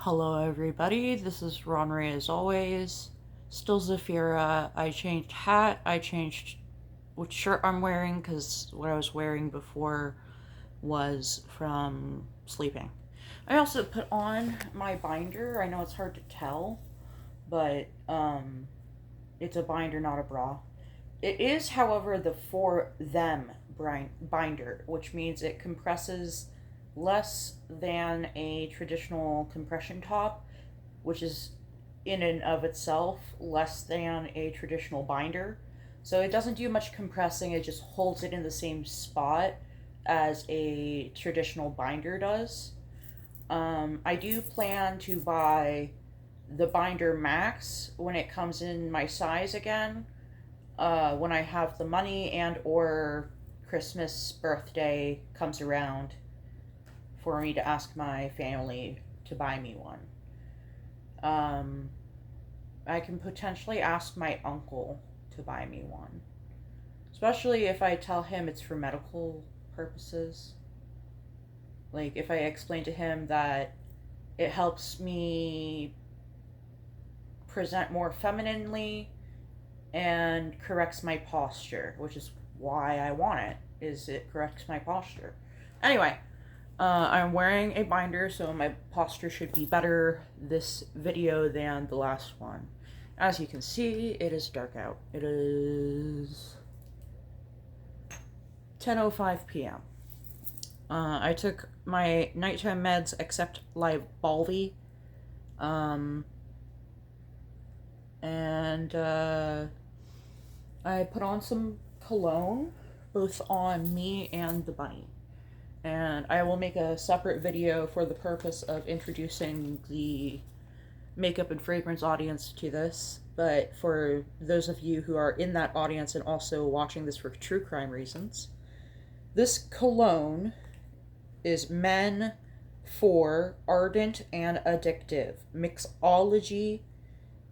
Hello everybody, this is Ronray as always. Still Zephyra. I changed hat, I changed which shirt I'm wearing because what I was wearing before was from sleeping. I also put on my binder. I know it's hard to tell, but it's a binder, not a bra. It is, however, the For Them binder, which means it compresses less than a traditional compression top, which is in and of itself less than a traditional binder. So it doesn't do much compressing, it just holds it in the same spot as a traditional binder does. I do plan to buy the binder max when it comes in my size again, when I have the money and or Christmas birthday comes around for me to ask my family to buy me one. Um, I can potentially ask my uncle to buy me one, especially if I tell him it's for medical purposes. Like, if I explain to him that it helps me present more femininely and corrects my posture, which is why I want it, is it corrects my posture. Anyway, I'm wearing a binder, so my posture should be better this video than the last one. As you can see, it is dark out. It is 10:05 p.m. I took my nighttime meds except Lybalvi. And I put on some cologne, both on me and the bunny. And I will make a separate video for the purpose of introducing the makeup and fragrance audience to this. But for those of you who are in that audience and also watching this for true crime reasons, this cologne is Men for Ardent and Addictive Mixology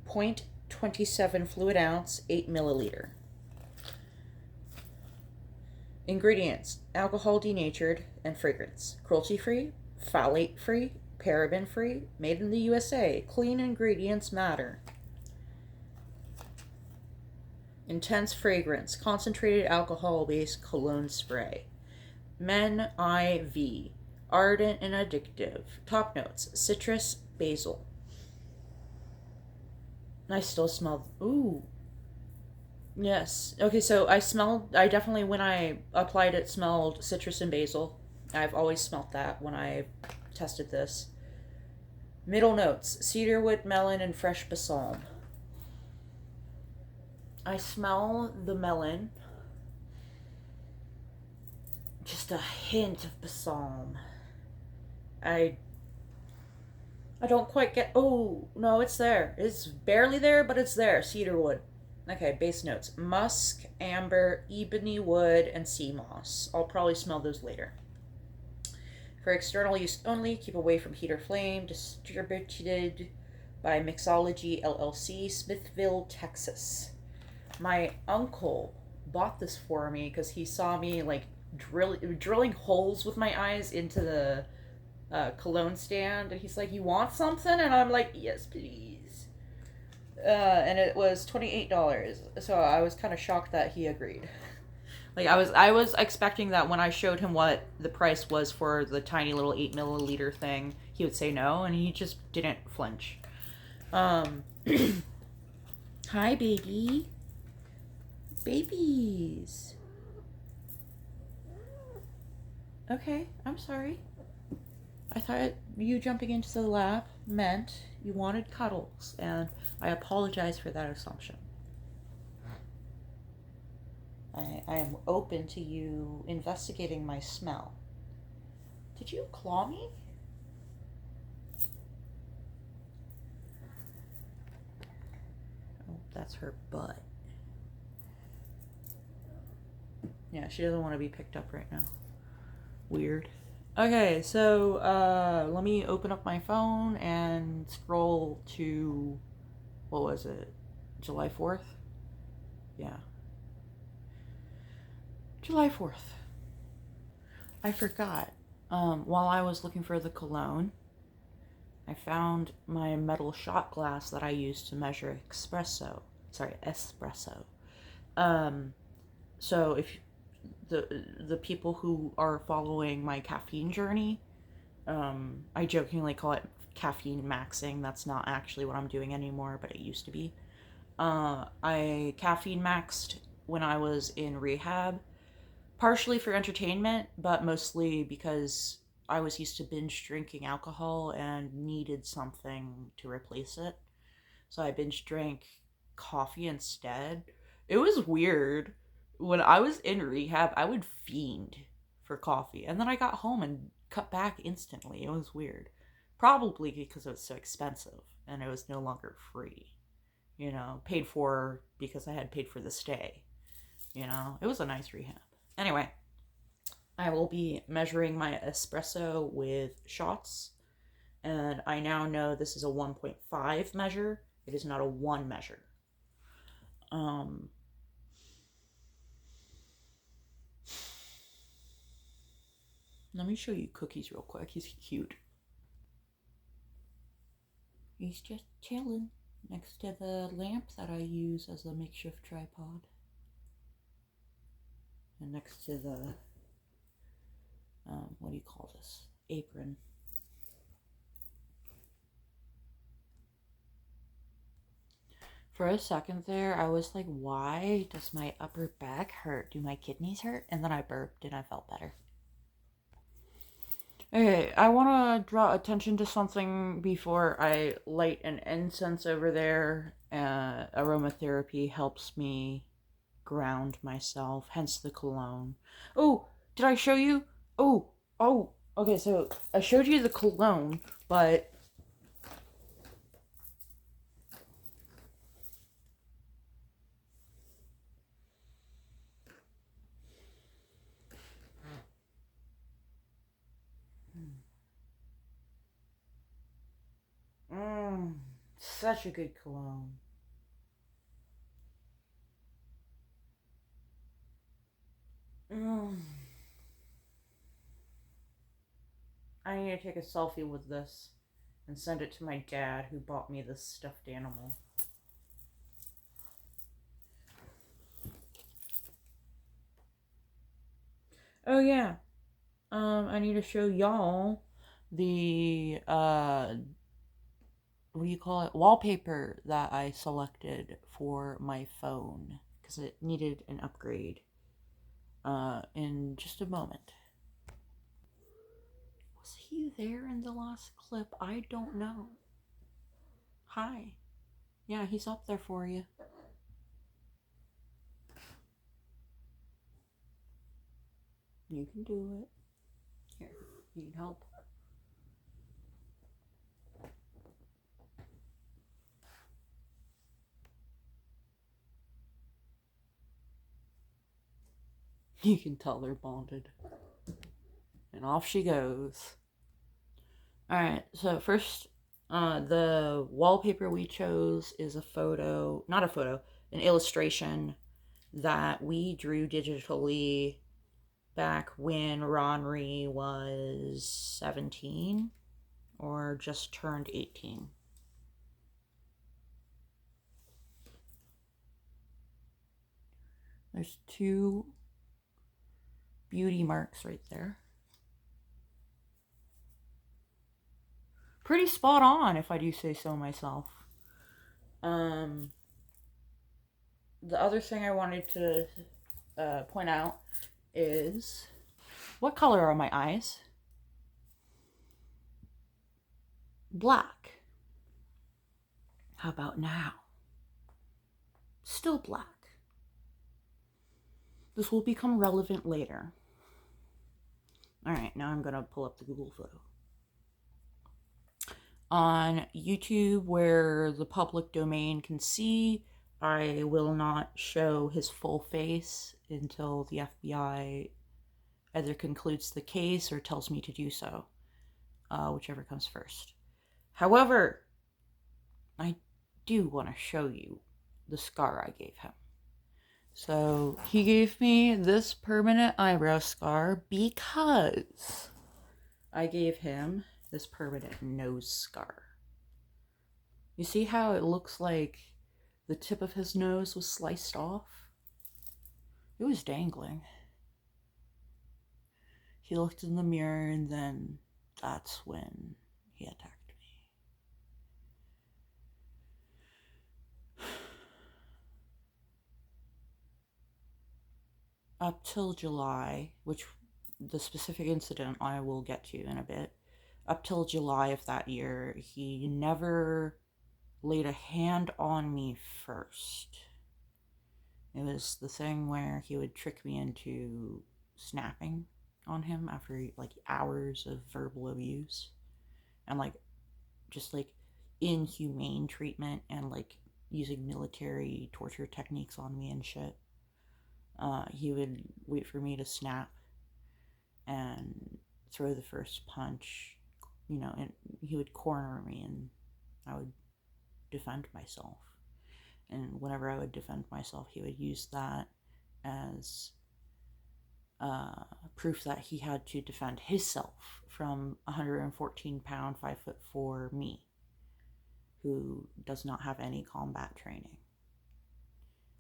0.27 fluid ounce, 8 milliliter. Ingredients: alcohol denatured and fragrance. Cruelty free, phthalate free, paraben free, made in the USA. Clean ingredients matter. Intense fragrance, concentrated alcohol based cologne spray. Men IV, ardent and addictive. Top notes: citrus, basil. I still smell. Ooh. Yes. Okay, so I definitely, when I applied it, smelled citrus and basil. I've always smelt that when I tested this. Middle notes: cedarwood, melon, and fresh balsam. I smell the melon. Just a hint of balsam. I don't quite get. Oh, no, it's there. It's barely there, but it's there. Cedarwood. Okay, base notes: musk, amber, ebony wood, and sea moss. I'll probably smell those later. For external use only, keep away from heat or flame. Distributed by Mixology LLC, Smithville, Texas. My uncle bought this for me because he saw me like drilling holes with my eyes into the cologne stand, and he's like, "You want something?" And I'm like, "Yes, please." And it was $28, so I was kind of shocked that he agreed. Like, I was expecting that when I showed him what the price was for the tiny little 8 milliliter thing, he would say no, and he just didn't flinch. Hi, baby. Babies. Okay, I'm sorry. I thought you jumping into the lap meant you wanted cuddles, and I apologize for that assumption. I am open to you investigating my smell. Did you claw me? Oh, that's her butt. Yeah, she doesn't want to be picked up right now. Weird. Okay, so let me open up my phone and scroll to, what was it, July 4th? Yeah. July 4th. I forgot. While I was looking for the cologne, I found my metal shot glass that I use to measure espresso. Um, so if the people who are following my caffeine journey, I jokingly call it caffeine maxing. That's not actually what I'm doing anymore, but it used to be. I caffeine maxed when I was in rehab, partially for entertainment, but mostly because I was used to binge drinking alcohol and needed something to replace it. So I binge drank coffee instead. It was weird. When I was in rehab, I would fiend for coffee, and then I got home and cut back instantly. It was weird. Probably because it was so expensive and it was no longer free. Paid for because I had paid for the stay. It was a nice rehab. Anyway, I will be measuring my espresso with shots, and I now know this is a 1.5 measure. It is not a 1 measure. Um, Let me show you Cookies real quick. He's cute. He's just chilling next to the lamp that I use as a makeshift tripod. And next to the, what do you call this? Apron. For a second there, I was like, why does my upper back hurt? Do my kidneys hurt? And then I burped and I felt better. Okay, I want to draw attention to something before I light an incense over there. Aromatherapy helps me ground myself, hence the cologne. Oh, did I show you? Oh, okay, so I showed you the cologne, but such a good cologne. I need to take a selfie with this and send it to my dad, who bought me this stuffed animal. Oh yeah. I need to show y'all the what do you call it? Wallpaper that I selected for my phone because it needed an upgrade. In just a moment. Was he there in the last clip? I don't know. Hi. Yeah, he's up there for you. You can do it. Here, you need help? You can tell they're bonded. And off she goes. Alright, so first, the wallpaper we chose is an illustration that we drew digitally back when Ronri was 17 or just turned 18. There's 2 beauty marks right there. Pretty spot on, if I do say so myself. The other thing I wanted to point out is, what color are my eyes? Black. How about now? Still black. This will become relevant later. Alright, now I'm gonna pull up the Google photo. On YouTube, where the public domain can see, I will not show his full face until the FBI either concludes the case or tells me to do so, whichever comes first. However, I do want to show you the scar I gave him. So he gave me this permanent eyebrow scar because I gave him this permanent nose scar. You see how it looks like the tip of his nose was sliced off? It was dangling. He looked in the mirror, and then that's when he attacked me. Up till July, which the specific incident I will get to in a bit, up till July of that year, he never laid a hand on me first. It was the thing where he would trick me into snapping on him after like hours of verbal abuse and like just like inhumane treatment and like using military torture techniques on me and shit. He would wait for me to snap and throw the first punch, you know, and he would corner me and I would defend myself. And whenever I would defend myself, he would use that as proof that he had to defend himself from 114-pound, 5'4" me, who does not have any combat training.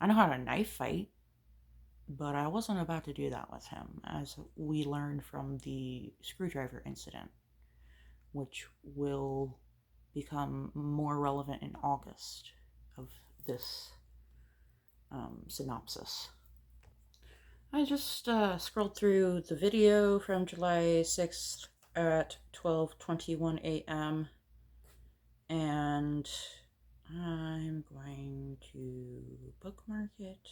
I know how to knife fight, but I wasn't about to do that with him, as we learned from the screwdriver incident, which will become more relevant in August of this synopsis. I just scrolled through the video from July 6th at 12:21 a.m. and I'm going to bookmark it.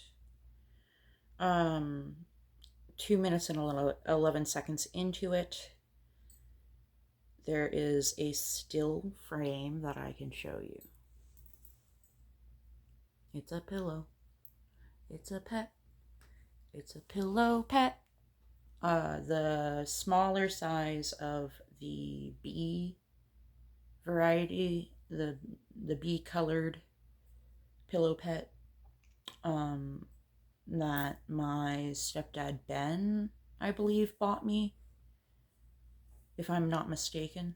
2 minutes and 11 seconds into it, there is a still frame that I can show you. It's a pillow. It's a pet. It's a pillow pet. The smaller size of the bee variety, the bee colored pillow pet, that my stepdad Ben, I believe, bought me, if I'm not mistaken.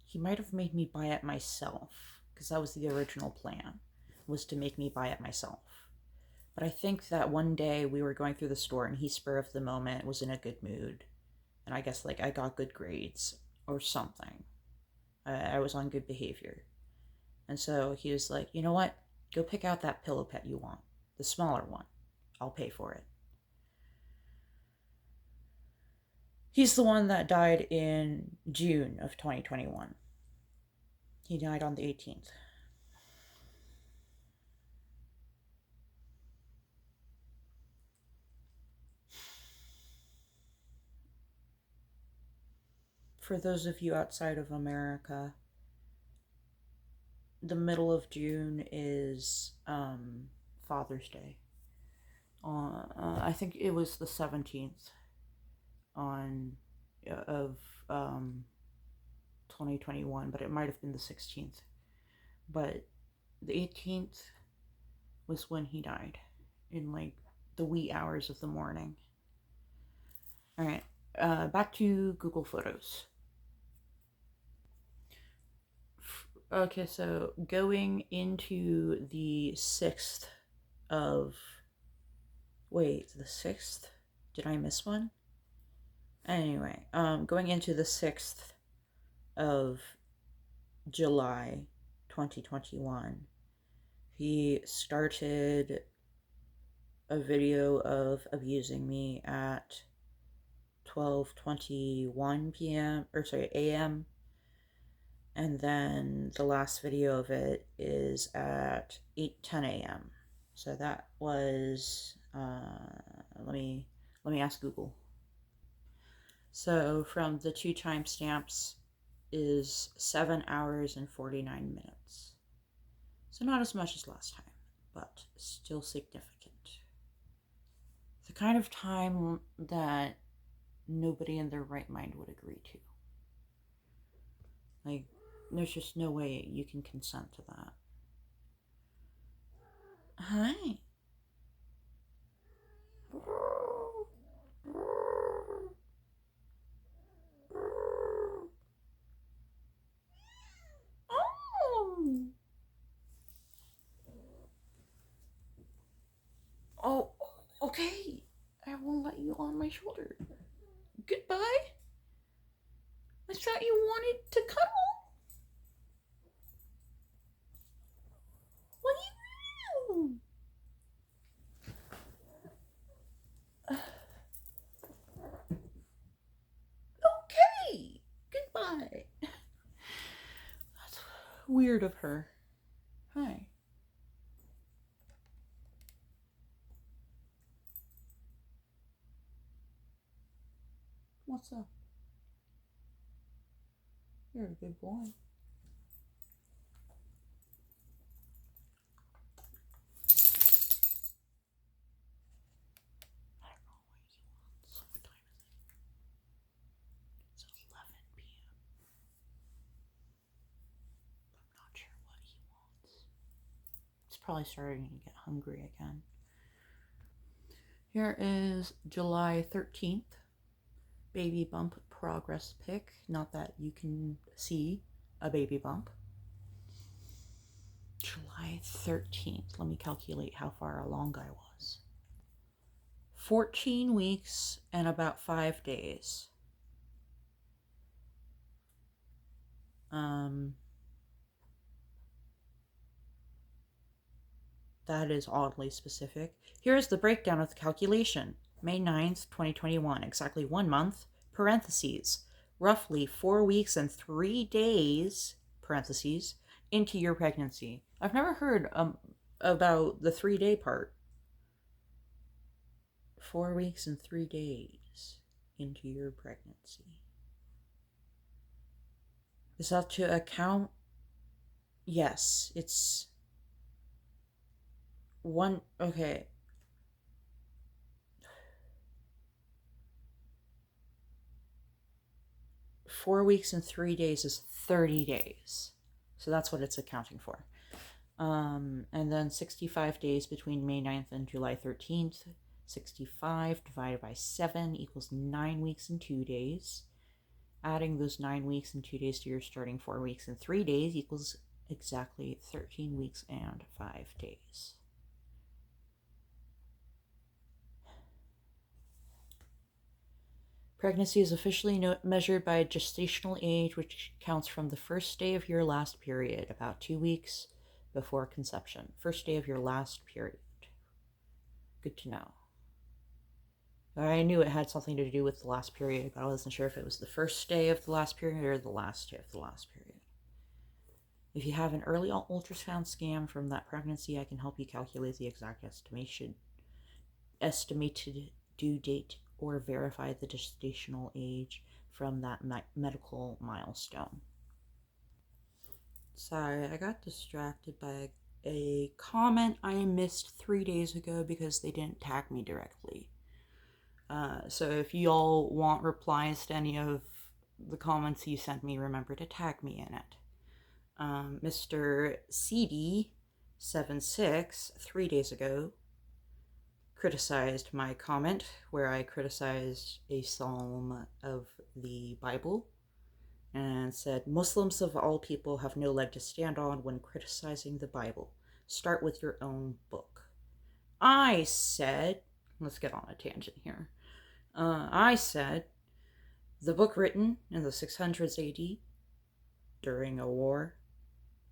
He might have made me buy it myself, because that was the original plan, was to make me buy it myself. But I think that one day we were going through the store and he, spur of the moment, was in a good mood. And I guess like I got good grades or something. I was on good behavior. And so he was like, you know what? Go pick out that pillow pet you want. The smaller one. I'll pay for it. He's the one that died in June of 2021. He died on the 18th. For those of you outside of America, the middle of June is Father's Day. I think it was the 17th of 2021, but it might have been the 16th. But the 18th was when he died, in like the wee hours of the morning. All right, back to Google Photos. Okay, so going into the 6th of... Wait, the 6th? Did I miss one? Anyway, going into the 6th of July 2021, he started a video of abusing me at 12:21 p.m. a.m. And then the last video of it is at 8:10 a.m. So that was, let me ask Google. So from the 2 timestamps is 7 hours and 49 minutes. So not as much as last time, but still significant. The kind of time that nobody in their right mind would agree to. Like, there's just no way you can consent to that. Hi. Okay, I won't let you on my shoulder. Goodbye. I thought you wanted to cuddle. What are you doing? Okay, goodbye. That's weird of her. Hi. What's up? You're a good boy. I don't know what he wants. What time is it? It's 11 p.m. I'm not sure what he wants. He's probably starting to get hungry again. Here is July 13th. Baby bump progress pic. Not that you can see a baby bump. July 13th. Let me calculate how far along I was. 14 weeks and about 5 days. That is oddly specific. Here's the breakdown of the calculation. May 9th, 2021, exactly 1 month, parentheses, roughly 4 weeks and 3 days, parentheses, into your pregnancy. I've never heard about the 3-day part. 4 weeks and 3 days into your pregnancy. Is that to account? Yes, it's one, okay. Four weeks and 3 days is 30 days. So that's what it's accounting for. And then 65 days between May 9th and July 13th. 65 divided by 7 equals 9 weeks and 2 days. Adding those 9 weeks and 2 days to your starting 4 weeks and 3 days equals exactly 13 weeks and 5 days. Pregnancy is officially measured by gestational age, which counts from the first day of your last period, about 2 weeks before conception. First day of your last period. Good to know. I knew it had something to do with the last period, but I wasn't sure if it was the first day of the last period or the last day of the last period. If you have an early ultrasound scan from that pregnancy, I can help you calculate the exact estimated due date or verify the gestational age from that medical milestone. Sorry, I got distracted by a comment I missed 3 days ago because they didn't tag me directly. So if y'all want replies to any of the comments you sent me, remember to tag me in it. Mr. CD76, 3 days ago, criticized my comment where I criticized a psalm of the Bible and said, Muslims of all people have no leg to stand on when criticizing the Bible. Start with your own book. I said, let's get on a tangent here. I said, the book written in the 600s AD during a war,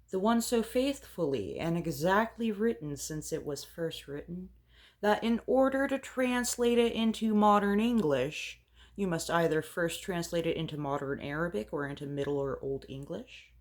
the one so faithfully and exactly written since it was first written, that in order to translate it into modern English, you must either first translate it into modern Arabic or into Middle or Old English.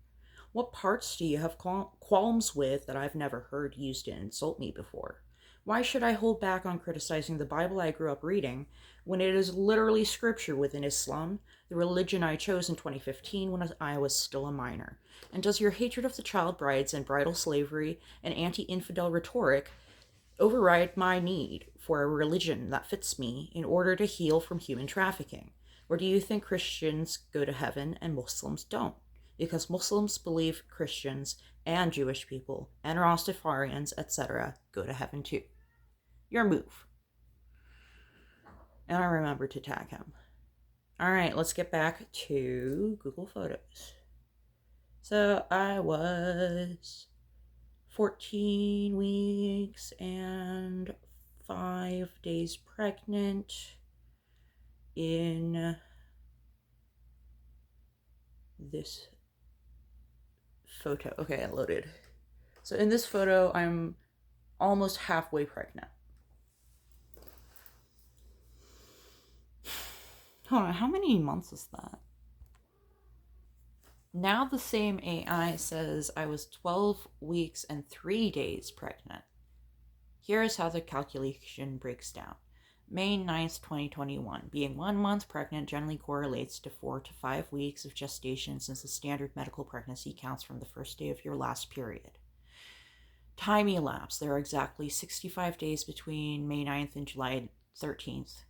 What parts do you have qualms with that I've never heard used to insult me before? Why should I hold back on criticizing the Bible I grew up reading when it is literally scripture within Islam, the religion I chose in 2015 when I was still a minor? And does your hatred of the child brides and bridal slavery and anti-infidel rhetoric override my need for a religion that fits me in order to heal from human trafficking? Or do you think Christians go to heaven and Muslims don't? Because Muslims believe Christians and Jewish people and Rastafarians, etc., go to heaven too. Your move. And I remember to tag him. Alright, let's get back to Google Photos. So I was 14 weeks and 5 days pregnant in this photo. Okay, I loaded. So in this photo, I'm almost halfway pregnant. Hold on, how many months is that? Now the same AI says I was 12 weeks and 3 days pregnant. Here is how the calculation breaks down. May 9th, 2021. Being 1 month pregnant generally correlates to 4 to 5 weeks of gestation, since the standard medical pregnancy counts from the first day of your last period. Time elapsed. There are exactly 65 days between May 9th and July 13th.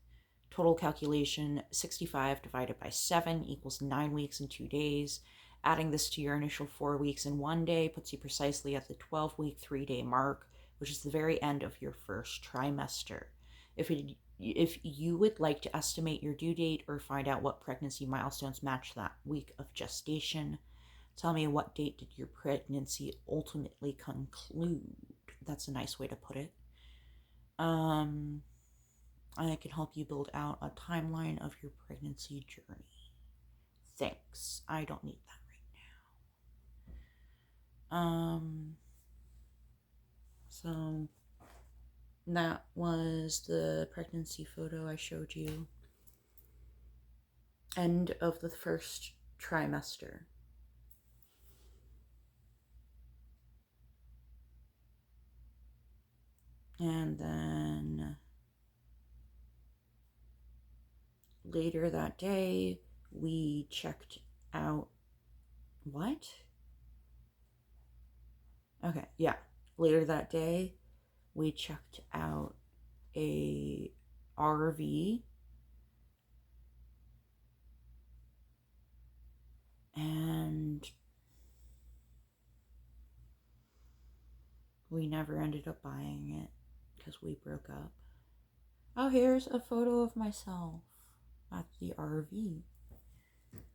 Total calculation, 65 divided by 7 equals 9 weeks and 2 days. Adding this to your initial 4 weeks and 1 day puts you precisely at the 12-week, 3-day mark, which is the very end of your first trimester. If you would like to estimate your due date or find out what pregnancy milestones match that week of gestation, tell me what date did your pregnancy ultimately conclude. That's a nice way to put it. I can help you build out a timeline of your pregnancy journey. Thanks. I don't need that right now. So that was the pregnancy photo I showed you. End of the first trimester. And then later that day, we checked out. What? Okay, yeah. Later that day, we checked out a RV, and we never ended up buying it because we broke up. Oh, here's a photo of myself at the RV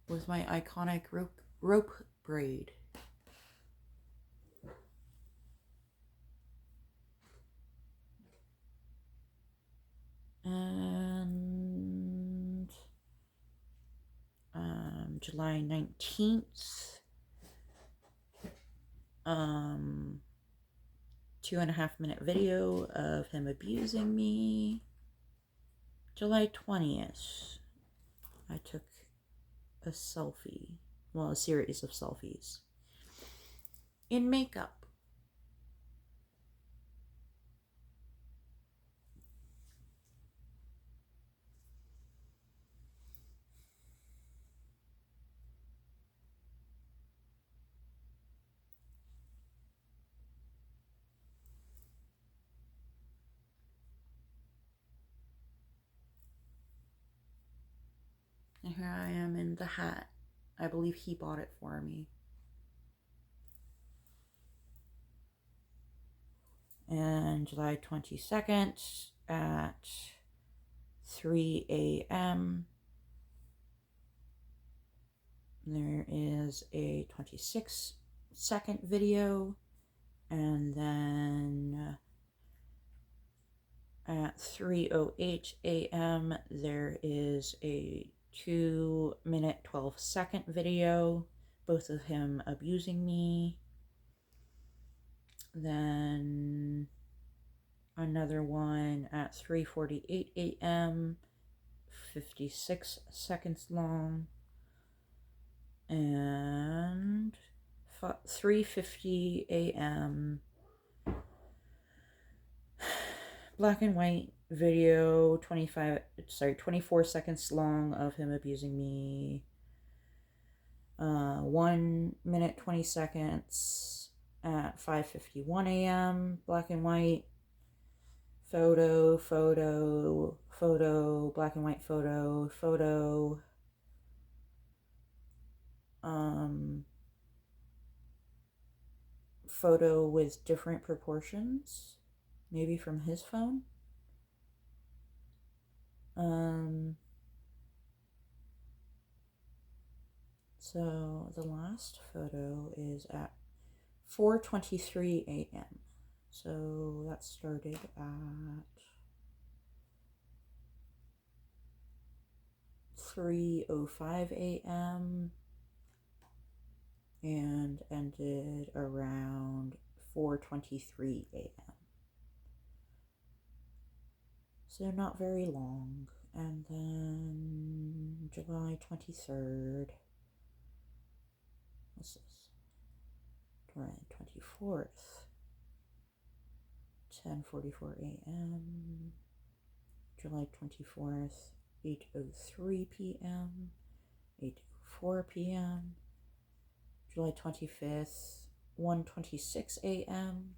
with my iconic rope braid. And July 19th, 2.5-minute video of him abusing me. July 20th, I took a selfie, well, a series of selfies in makeup. And here I am in the hat. I believe he bought it for me. And July 22nd at 3 a.m. there is a 26-second video. And then at 3:08 a.m. there is a 2-minute 12-second video, both of him abusing me. Then another one at 3:48 a.m., 56 seconds long. And 3:50 a.m. black and white video, 24 seconds long of him abusing me. 1 minute 20 seconds at 5:51 a.m. black and white photo, black and white photo, photo with different proportions, maybe from his phone. So the last photo is at 4:23 a.m. So that started at 3:05 a.m. and ended around 4:23 a.m. So not very long. And then July 23rd. What's this? July 24th. 10:44 a.m. July 24th. 8:03 p.m. 8:04 p.m. July 25th. 1:26 a.m.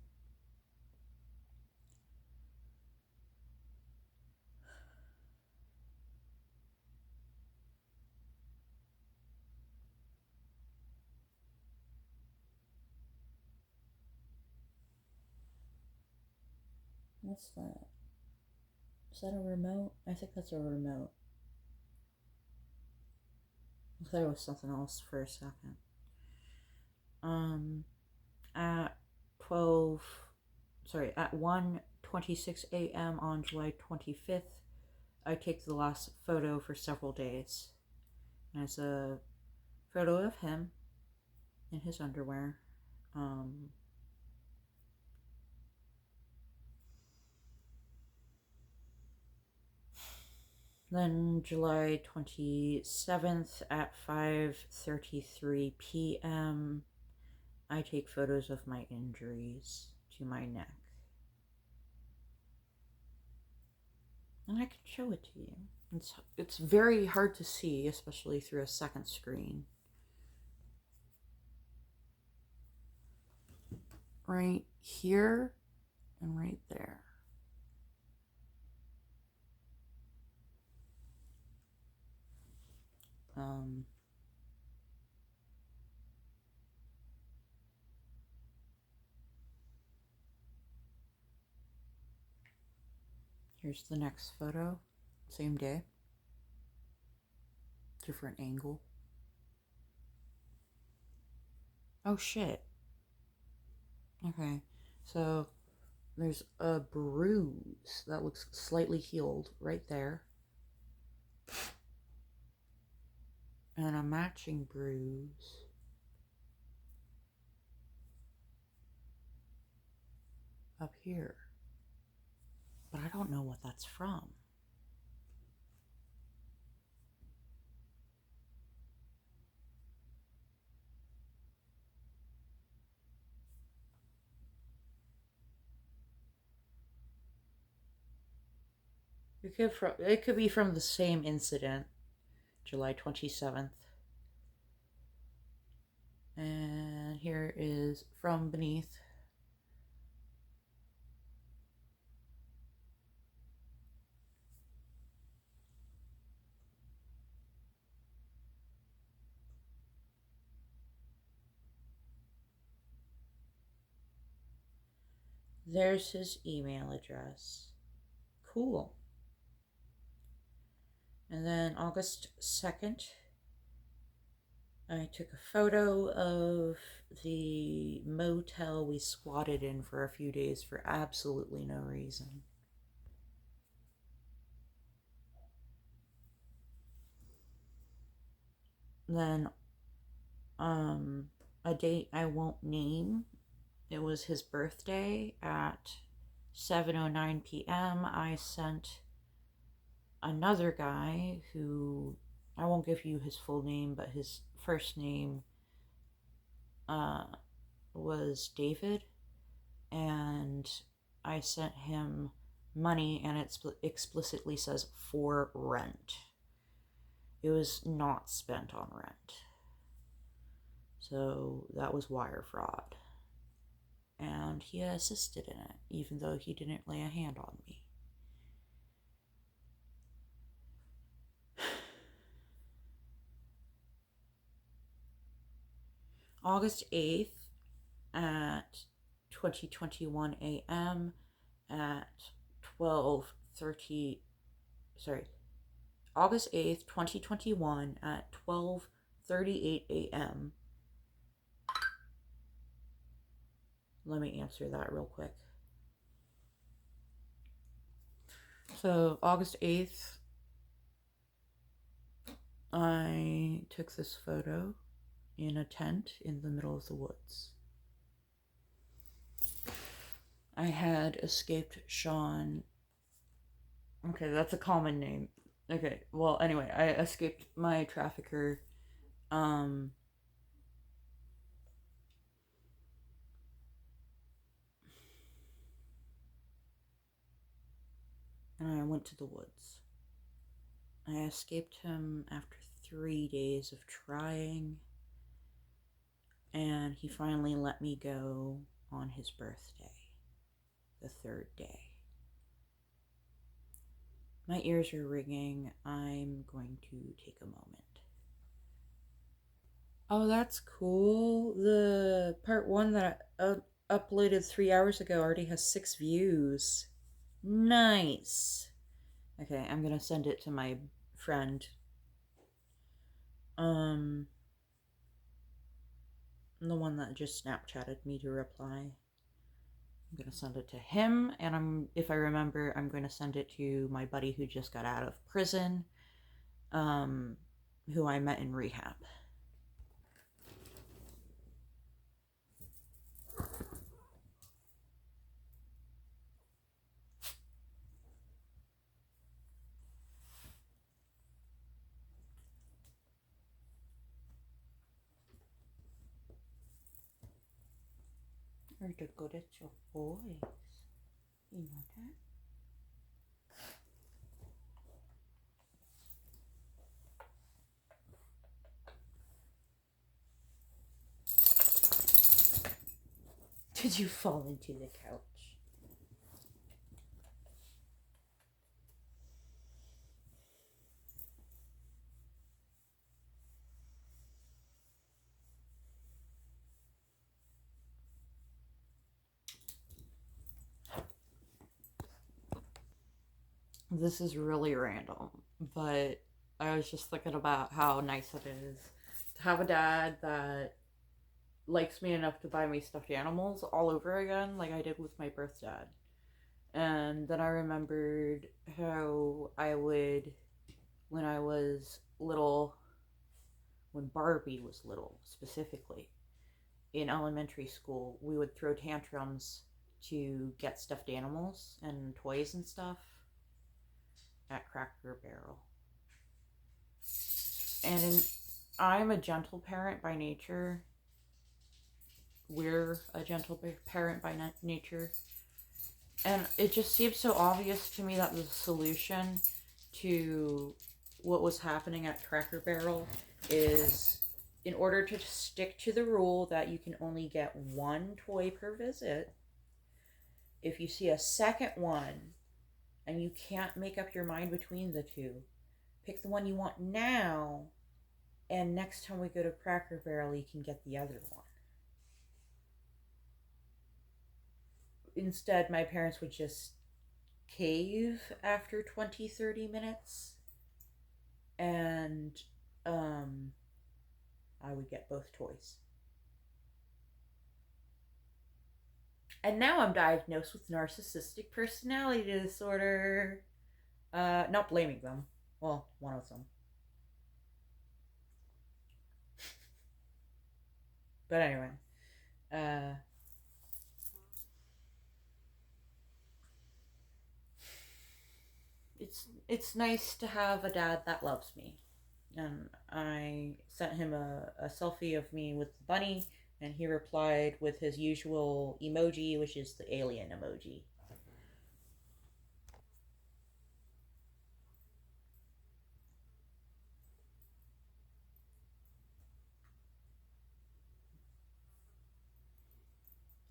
What's that? Is that a remote? I think that's a remote. I thought it was something else for a second. At 1:26 a.m. on July 25th, I take the last photo for several days. And it's a photo of him in his underwear. Then July 27th at 5:33 p.m., I take photos of my injuries to my neck. And I can show it to you. It's very hard to see, especially through a second screen. Right here and right there. Here's the next photo. Same day. Different angle. Oh shit. Okay, so there's a bruise that looks slightly healed right there. And a matching bruise up here. But I don't know what that's from. It could be from the same incident, July 27th. And here is from beneath. There's his email address. Cool. And then August 2nd, I took a photo of the motel we squatted in for a few days for absolutely no reason. Then, a date I won't name. It was his birthday at 7:09 p.m. I sent another guy who, I won't give you his full name, but his first name was David, and I sent him money, and it explicitly says for rent. It was not spent on rent. So that was wire fraud. And he assisted in it, even though he didn't lay a hand on me. August 8th at 20:21 a.m. at 12:30, August 8th, 2021 at 12:38 a.m. Let me answer that real quick. So August 8th, I took this photo in a tent in the middle of the woods. I had escaped Sean. Okay, that's a common name. Okay, well, anyway, I escaped my trafficker. Um, and I went to the woods. I escaped him after 3 days of trying, and he finally let me go on his birthday, the third day. My ears are ringing. I'm going to take a moment. Oh, that's cool. The part one that I uploaded 3 hours ago already has 6 views. Nice. Okay, I'm gonna send it to my friend. The one that just Snapchatted me to reply. I'm gonna send it to him, and if I remember, I'm gonna send it to my buddy who just got out of prison, who I met in rehab. Are the good at your boys. You know that? Did you fall into the couch? This is really random, but I was just thinking about how nice it is to have a dad that likes me enough to buy me stuffed animals all over again, like I did with my birth dad. And then I remembered how I would, when I was little, when Barbie was little specifically, in elementary school, we would throw tantrums to get stuffed animals and toys and stuff at Cracker Barrel. And I'm a gentle parent by nature. We're a gentle parent by nature. And it just seems so obvious to me that the solution to what was happening at Cracker Barrel is, in order to stick to the rule that you can only get one toy per visit, if you see a second one and you can't make up your mind between the two, pick the one you want now, and next time we go to Cracker Barrel, you can get the other one. Instead, my parents would just cave after 20, 30 minutes, and I would get both toys. And now I'm diagnosed with narcissistic personality disorder. Not blaming them. Well, one of them. But anyway, it's nice to have a dad that loves me. And I sent him a selfie of me with the bunny, and he replied with his usual emoji, which is the alien emoji.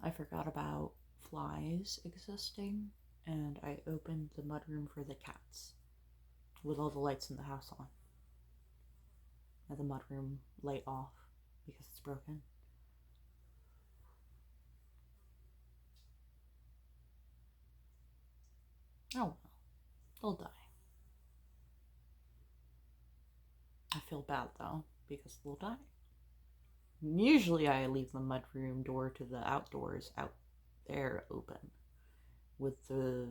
I forgot about flies existing, and I opened the mudroom for the cats with all the lights in the house on. And the mudroom light off because it's broken. Oh well, they'll die. I feel bad though because they'll die. Usually I leave the mudroom door to the outdoors out there open, with the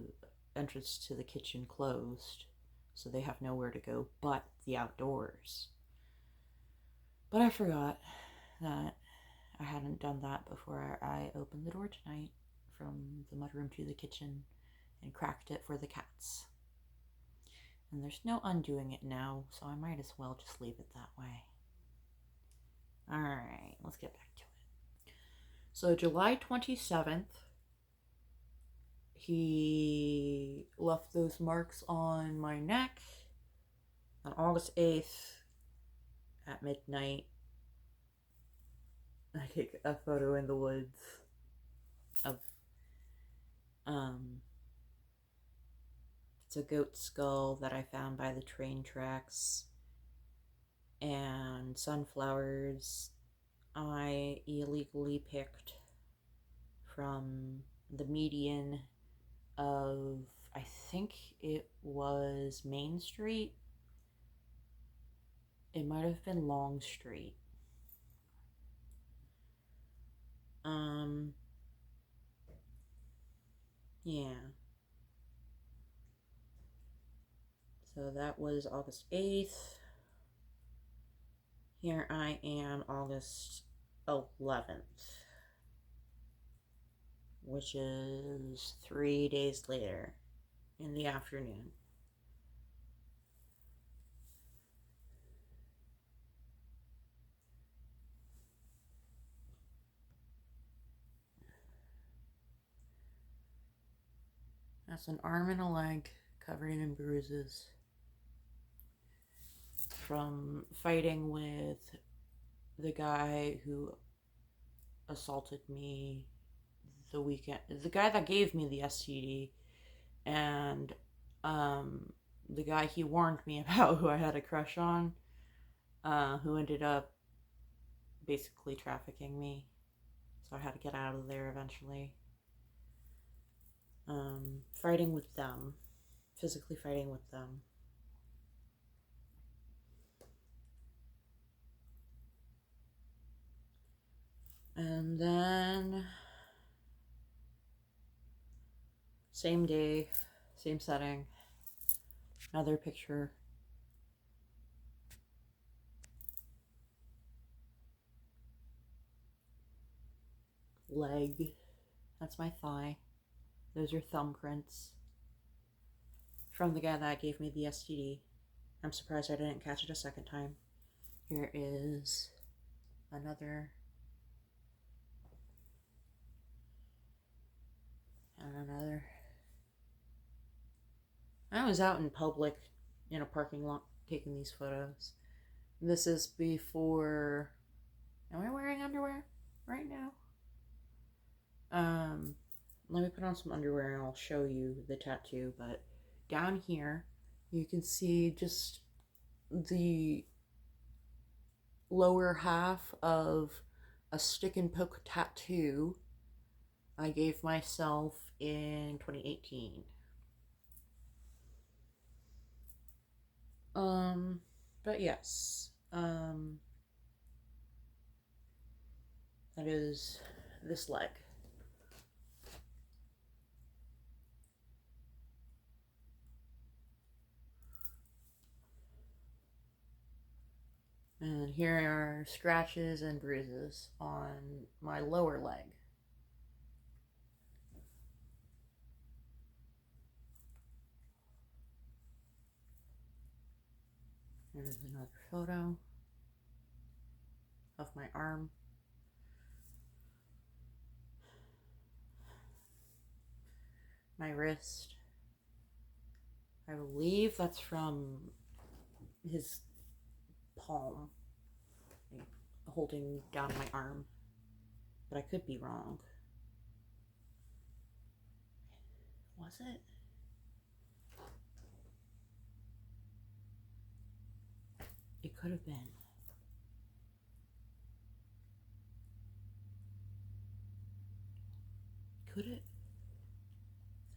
entrance to the kitchen closed, so they have nowhere to go but the outdoors. But I forgot that I hadn't done that before I opened the door tonight from the mudroom to the kitchen and cracked it for the cats. And there's no undoing it now, so I might as well just leave it that way. Alright, let's get back to it. So July 27th, he left those marks on my neck. On August 8th, at midnight, I take a photo in the woods of, it's a goat skull that I found by the train tracks, and sunflowers I illegally picked from the median of, I think it was Main Street. It might have been Long Street. Yeah. So that was August 8th. Here I am August 11th, which is 3 days later in the afternoon. That's an arm and a leg covered in bruises from fighting with the guy who assaulted me the weekend. The guy that gave me the STD, and the guy he warned me about, who I had a crush on, who ended up basically trafficking me. So I had to get out of there eventually. Fighting with them, physically fighting with them. And then, same day, same setting, another picture. Leg, that's my thigh. Those are thumbprints from the guy that gave me the STD. I'm surprised I didn't catch it a second time. Here is another. And another. I was out in public in a parking lot taking these photos. This is before. Am I wearing underwear right now? Let me put on some underwear and I'll show you the tattoo. But down here, you can see just the lower half of a stick and poke tattoo I gave myself in 2018. But yes, that is this leg. And here are scratches and bruises on my lower leg. Here's another photo of my arm. My wrist. I believe that's from his palm, like, holding down my arm, but I could be wrong. Was it? It could have been. Could it?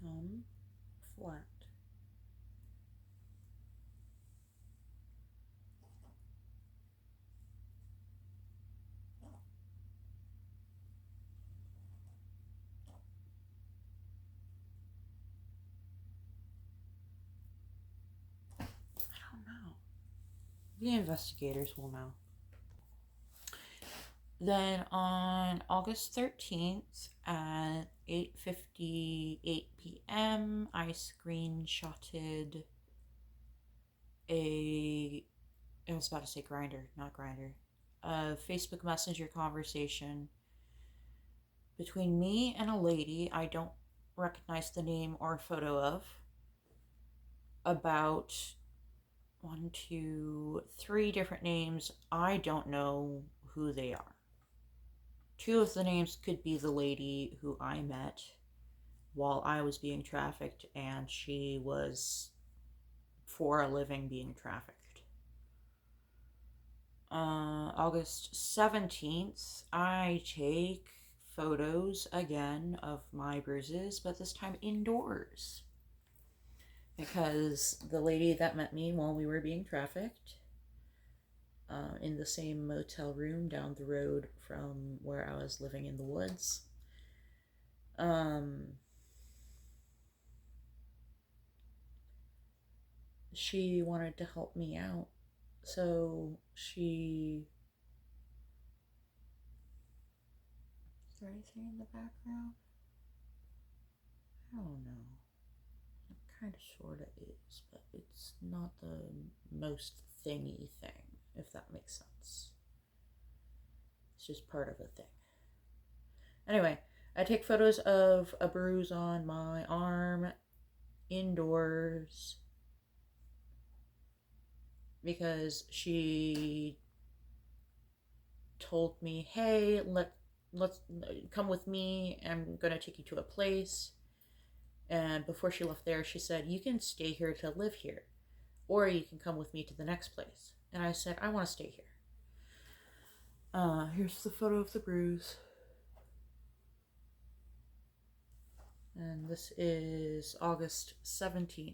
Thumb flat. I don't know. The investigators will know. Then on August 13th at 8:58 p.m., I screenshotted I was about to say Grinder, not Grinder, a Facebook Messenger conversation between me and a lady I don't recognize the name or photo of about one, two, three different names. I don't know who they are. Two of the names could be the lady who I met while I was being trafficked, and she was for a living being trafficked. August 17th, I take photos again of my bruises, but this time indoors. Because the lady that met me while we were being trafficked, in the same motel room down the road from where I was living in the woods, she wanted to help me out. So she... Is there anything in the background? I don't know. It kind of sort of is, but it's not the most thingy thing, if that makes sense. It's just part of a thing. Anyway, I take photos of a bruise on my arm indoors because she told me, hey, let's come with me. I'm going to take you to a place. And before she left there, she said, you can stay here to live here, or you can come with me to the next place. And I said, I want to stay here. Here's the photo of the bruise. And this is August 17th.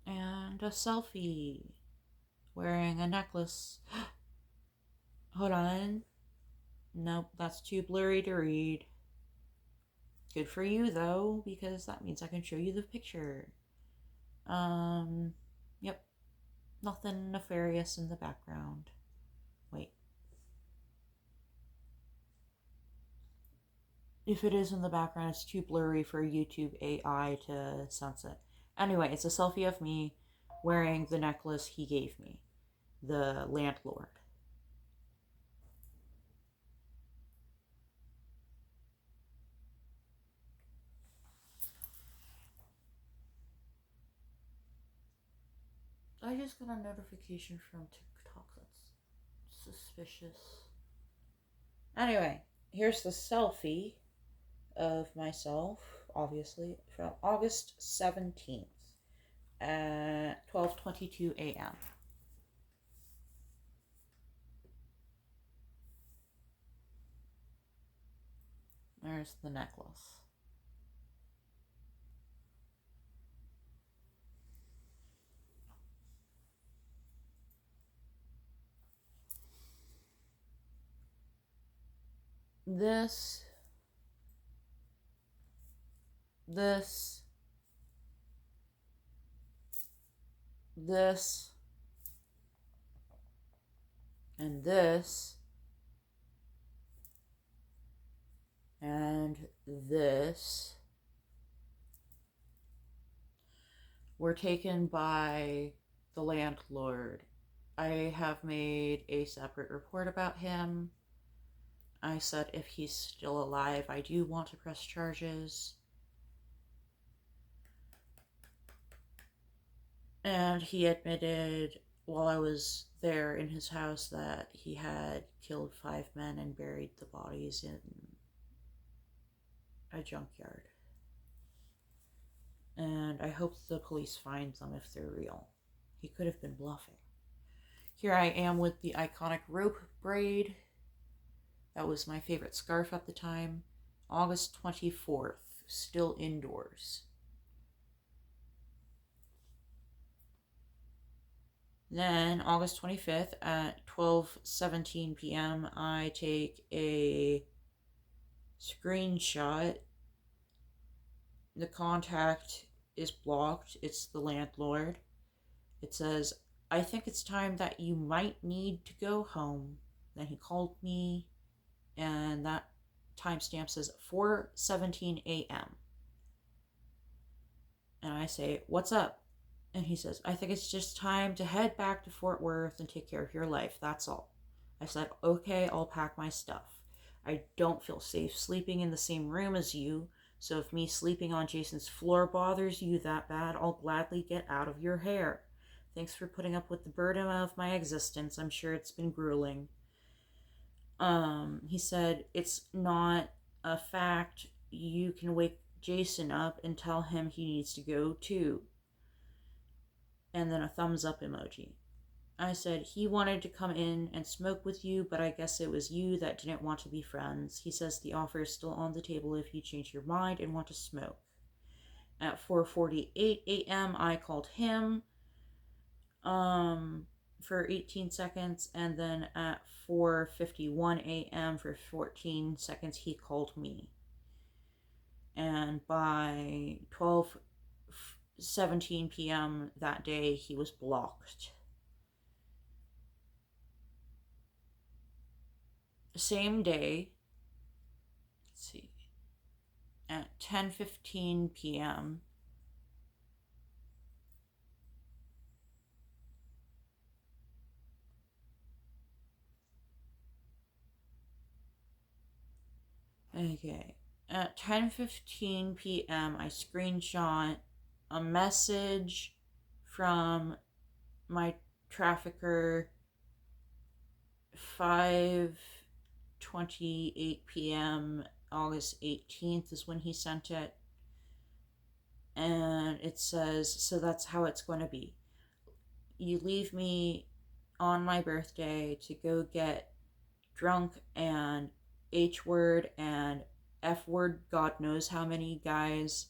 And a selfie wearing a necklace. Hold on. Nope, that's too blurry to read. Good for you, though, because that means I can show you the picture. Yep. Nothing nefarious in the background. Wait. If it is in the background, it's too blurry for YouTube AI to sense it. Anyway, it's a selfie of me wearing the necklace he gave me, the landlord. I just got a notification from TikTok that's suspicious. Anyway, here's the selfie of myself, obviously, from August 17th at 12:22 a.m. There's the necklace. This, this, this, and this, and this were taken by the landlord. I have made a separate report about him. I said if he's still alive, I do want to press charges. And he admitted while I was there in his house that he had killed 5 men and buried the bodies in a junkyard. And I hope the police find them if they're real. He could have been bluffing. Here I am with the iconic rope braid. That was my favorite scarf at the time. August 24th, still indoors. Then, August 25th at 12:17 p.m., I take a screenshot. The contact is blocked. It's the landlord. It says, I think it's time that you might need to go home. Then he called me, and that timestamp says 4:17 a.m. And I say, what's up? And he says, I think it's just time to head back to Fort Worth and take care of your life. That's all. I said, okay, I'll pack my stuff. I don't feel safe sleeping in the same room as you, so if me sleeping on Jason's floor bothers you that bad, I'll gladly get out of your hair. Thanks for putting up with the burden of my existence. I'm sure it's been grueling. He said, it's not a fact. You can wake Jason up and tell him he needs to go too. And then a thumbs up emoji. I said, he wanted to come in and smoke with you, but I guess it was you that didn't want to be friends. He says the offer is still on the table if you change your mind and want to smoke. At 4:48 a.m., I called him for 18 seconds, and then at 4:51 a.m. for 14 seconds, he called me. And by 12:17 p.m. that day, he was blocked. Same day, let's see, at 10:15 p.m. Okay, at 10:15 p.m. I screenshot a message from my trafficker. 5:28 p.m. August 18th is when he sent it. And it says, so that's how it's going to be. You leave me on my birthday to go get drunk and H word and F word, God knows how many guys,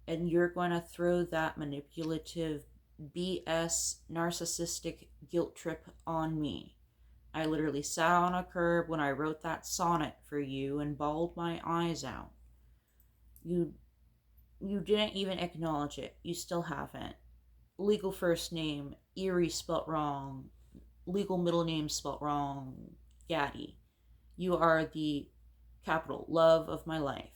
and you're going to throw that manipulative BS narcissistic guilt trip on me. I literally sat on a curb when I wrote that sonnet for you and bawled my eyes out. You didn't even acknowledge it. You still haven't. Legal first name, Erie spelt wrong. Legal middle name spelt wrong. Gaddy. You are the capital love of my life.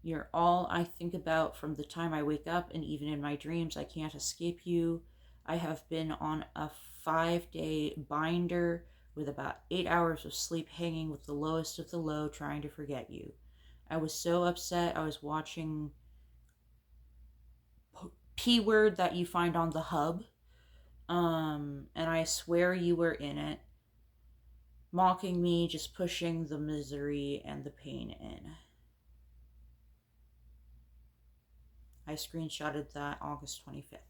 You're all I think about from the time I wake up, and even in my dreams I can't escape you. I have been on a 5-day binder with about 8 hours of sleep, hanging with the lowest of the low, trying to forget you. I was so upset. I was watching P Word that you find on the hub, and I swear you were in it, mocking me, just pushing the misery and the pain in. I screenshotted that August 25th.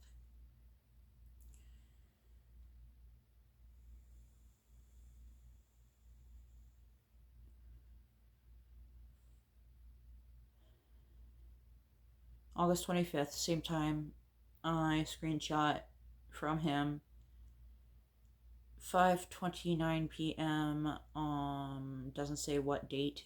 August 25th, same time, I screenshot from him. 5:29 p.m. Doesn't say what date.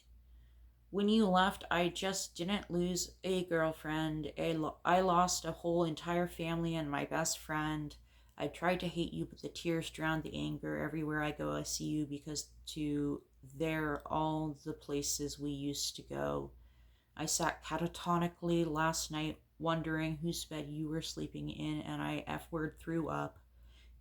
When you left, I just didn't lose a girlfriend. I lost a whole entire family and my best friend. I tried to hate you, but the tears drowned the anger. Everywhere I go, I see you, because they're all the places we used to go. I sat catatonically last night, wondering whose bed you were sleeping in, and I F-word threw up.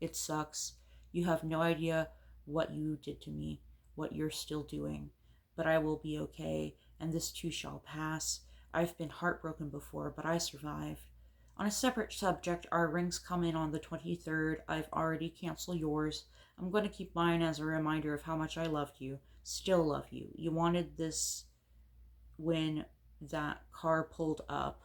It sucks. You have no idea what you did to me, what you're still doing. But I will be okay, and this too shall pass. I've been heartbroken before, but I survived. On a separate subject, our rings come in on the 23rd. I've already canceled yours. I'm going to keep mine as a reminder of how much I loved you. Still love you. You wanted this when that car pulled up.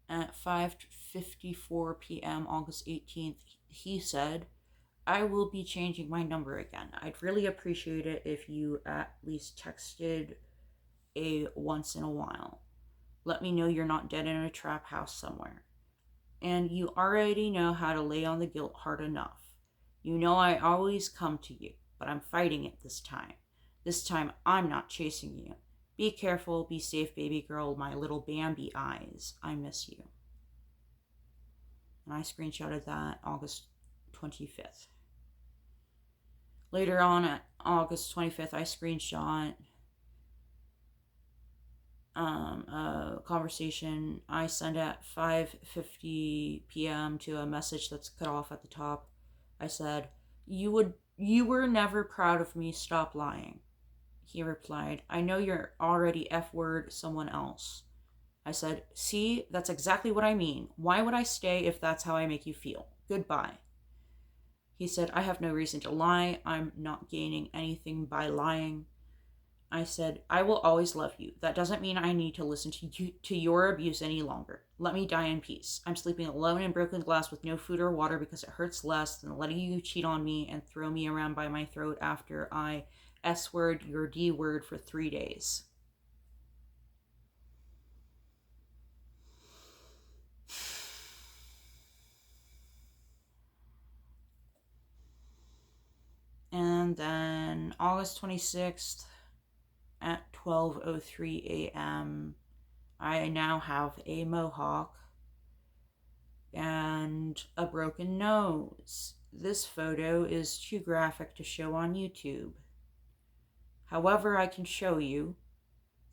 At 5:54 p.m. August 18th, he said, I will be changing my number again. I'd really appreciate it if you at least texted a once in a while. Let me know you're not dead in a trap house somewhere. And you already know how to lay on the guilt hard enough. You know I always come to you, but I'm fighting it this time. This time I'm not chasing you. Be careful, be safe, baby girl, my little Bambi eyes. I miss you. And I screenshotted that August 25th. Later on at August 25th, I screenshot a conversation I sent at 5:50 p.m. to a message that's cut off at the top. I said, You were never proud of me, stop lying. He replied, I know you're already F-word someone else. I said, see, that's exactly what I mean. Why would I stay if that's how I make you feel? Goodbye. He said, I have no reason to lie. I'm not gaining anything by lying. I said, I will always love you. That doesn't mean I need to listen to your abuse any longer. Let me die in peace. I'm sleeping alone in broken glass with no food or water because it hurts less than letting you cheat on me and throw me around by my throat after I S-word your D-word for 3 days. And then August 26th at 12:03 a.m., I now have a mohawk and a broken nose. This photo is too graphic to show on YouTube. However, I can show you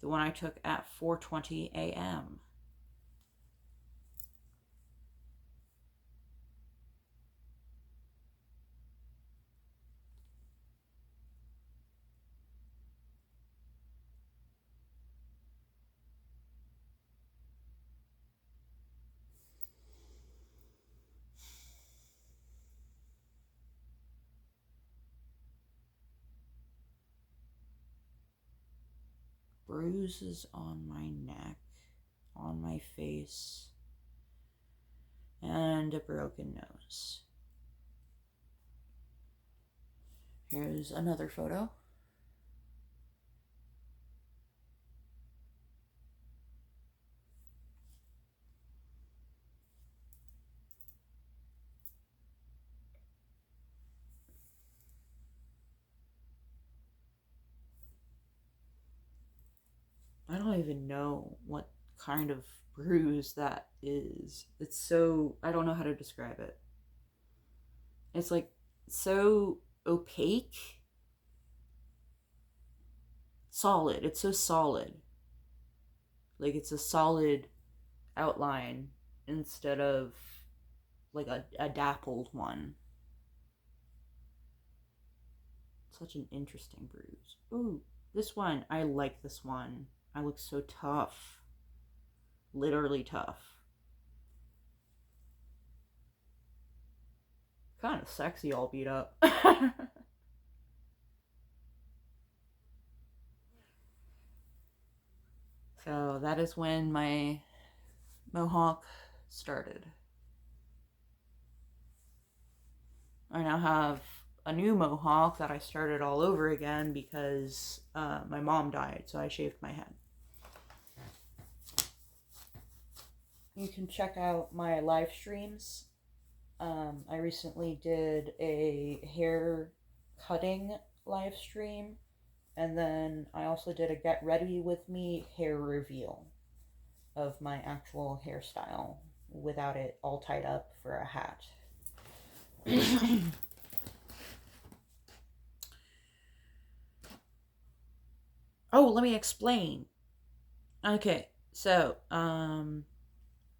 the one I took at 4:20 a.m. Bruises on my neck, on my face, and a broken nose. Here's another photo. I don't even know what kind of bruise that is. It's so, I don't know how to describe it. It's like so opaque. Solid. It's so solid. Like it's a solid outline instead of like a dappled one. Such an interesting bruise. Ooh, this one. I like this one. I look so tough. Literally tough. Kind of sexy all beat up. So that is when my mohawk started. I now have a new mohawk that I started all over again because my mom died, so I shaved my head. You can check out my live streams. I recently did a hair cutting live stream, and then I also did a get ready with me hair reveal of my actual hairstyle without it all tied up for a hat. Oh, let me explain. Okay, so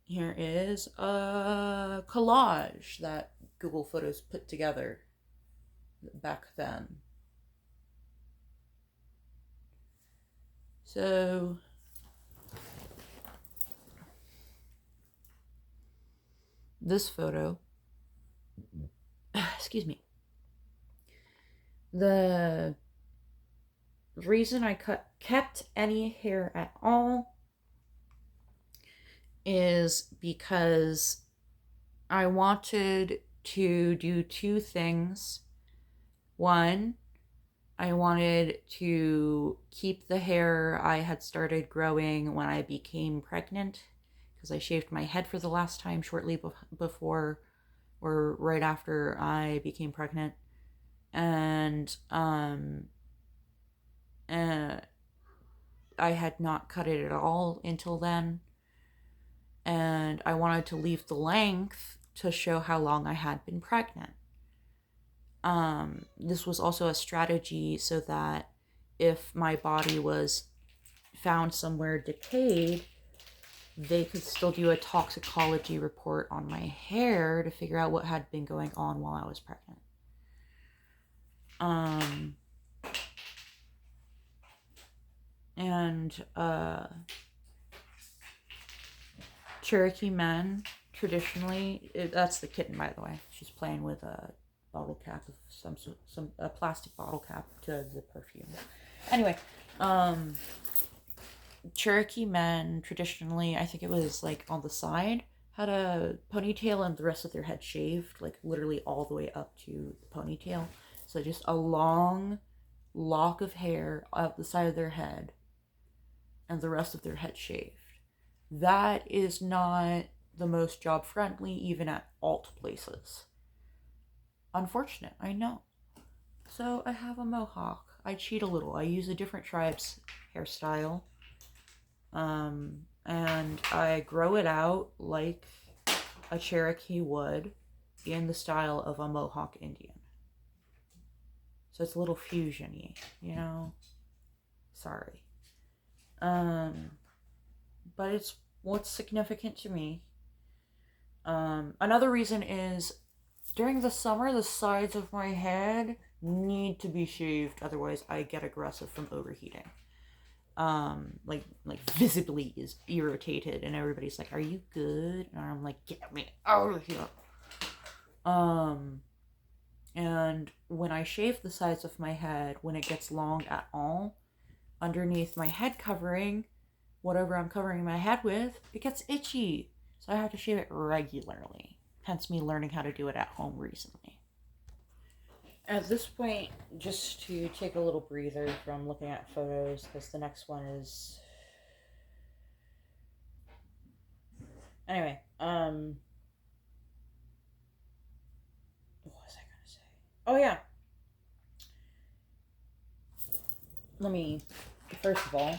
here is a collage that Google Photos put together back then. So this photo, excuse me, the reason I kept any hair at all is because I wanted to do two things. One, I wanted to keep the hair I had started growing when I became pregnant, because I shaved my head for the last time shortly before or right after I became pregnant. And uh, I had not cut it at all until then. And I wanted to leave the length to show how long I had been pregnant. This was also a strategy so that if my body was found somewhere decayed, they could still do a toxicology report on my hair to figure out what had been going on while I was pregnant. And Cherokee men, traditionally, that's the kitten, by the way. She's playing with a bottle cap of a plastic bottle cap to the perfume. Anyway, Cherokee men, traditionally, I think it was like on the side, had a ponytail and the rest of their head shaved, like literally all the way up to the ponytail. So just a long lock of hair up the side of their head and the rest of their head shaved. That is not the most job friendly, even at alt places. Unfortunate, I know. So I have a mohawk. I cheat a little. I use a different tribe's hairstyle. And I grow it out like a Cherokee would in the style of a Mohawk Indian. So it's a little fusion-y, you know? Sorry. But it's what's significant to me. Another reason is during the summer, the sides of my head need to be shaved, otherwise I get aggressive from overheating. Like visibly is irritated, and everybody's like, "Are you good?" And I'm like, "Get me out of here." And when I shave the sides of my head, when it gets long at all, underneath my head covering, whatever I'm covering my head with, it gets itchy. So I have to shave it regularly. Hence me learning how to do it at home recently. At this point, just to take a little breather from looking at photos, because the next one is... Anyway, what was I going to say? Oh, yeah. Let me, first of all...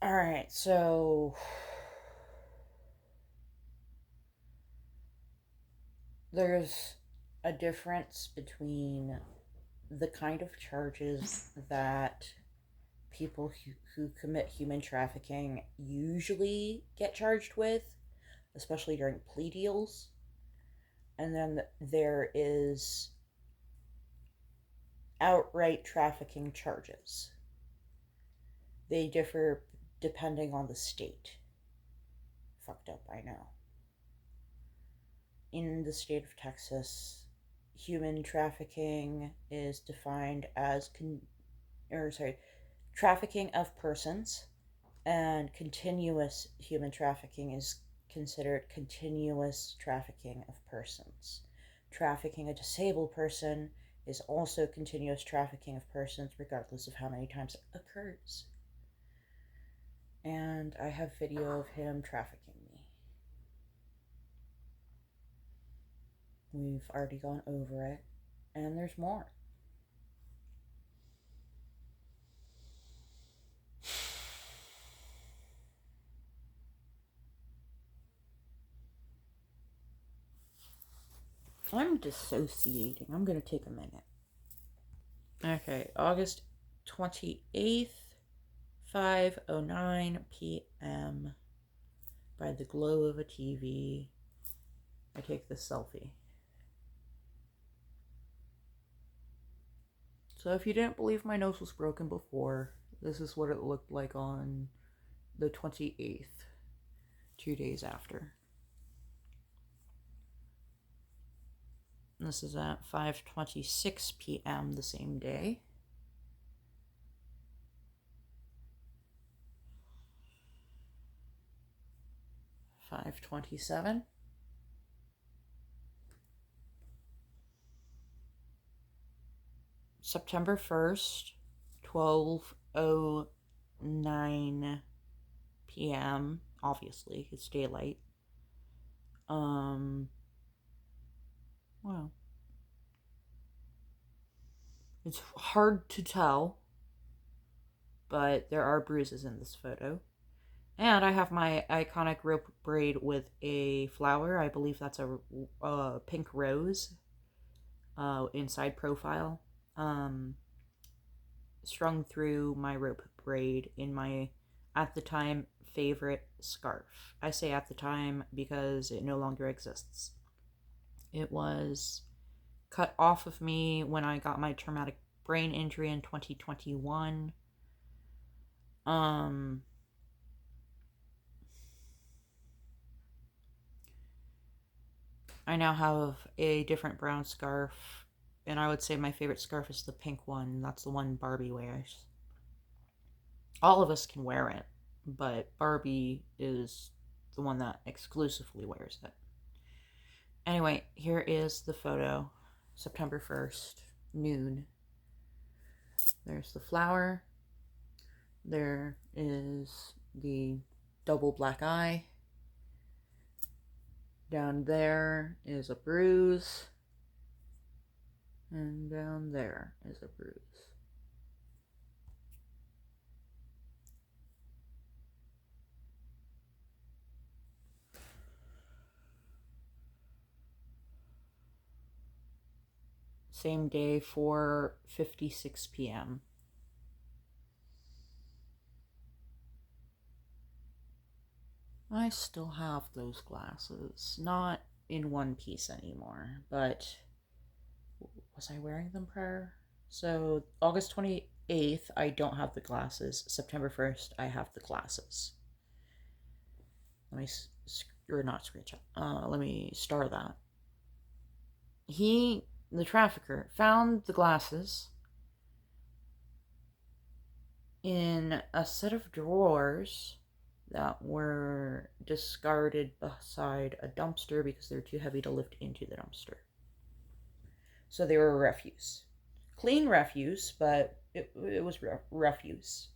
Alright, so... There's a difference between the kind of charges that people who commit human trafficking usually get charged with, especially during plea deals. And then there is outright trafficking charges. They differ depending on the state. Fucked up, I know. In the state of Texas, human trafficking is defined as trafficking of persons, and continuous human trafficking is considered continuous trafficking of persons. Trafficking a disabled person is also continuous trafficking of persons, regardless of how many times it occurs. And I have video of him trafficking me. We've already gone over it, and there's more. I'm dissociating. I'm gonna take a minute. Okay, August 28th, 5:09 p.m. By the glow of a TV, I take this selfie. So if you didn't believe my nose was broken before, this is what it looked like on the 28th, 2 days after. This is at 5:26 p.m. the same day. $5:27. September 1st, 12:09 p.m. Obviously, it's daylight. Wow. It's hard to tell, but there are bruises in this photo. And I have my iconic rope braid with a flower. I believe that's a pink rose inside profile. Strung through my rope braid in my, at the time, favorite scarf. I say at the time because it no longer exists. It was cut off of me when I got my traumatic brain injury in 2021. I now have a different brown scarf, and I would say my favorite scarf is the pink one. That's the one Barbie wears. All of us can wear it, but Barbie is the one that exclusively wears it. Anyway, here is the photo. September 1st, noon. There's the flower. There is the double black eye. Down there is a bruise. And down there is a bruise. Same day, 4:56 p.m. I still have those glasses. Not in one piece anymore, but was I wearing them prior? So, August 28th, I don't have the glasses. September 1st, I have the glasses. Let me, or not screenshot. Let me star that. The trafficker, found the glasses in a set of drawers that were discarded beside a dumpster because they're too heavy to lift into the dumpster. So they were refuse. Clean refuse, but it was refuse.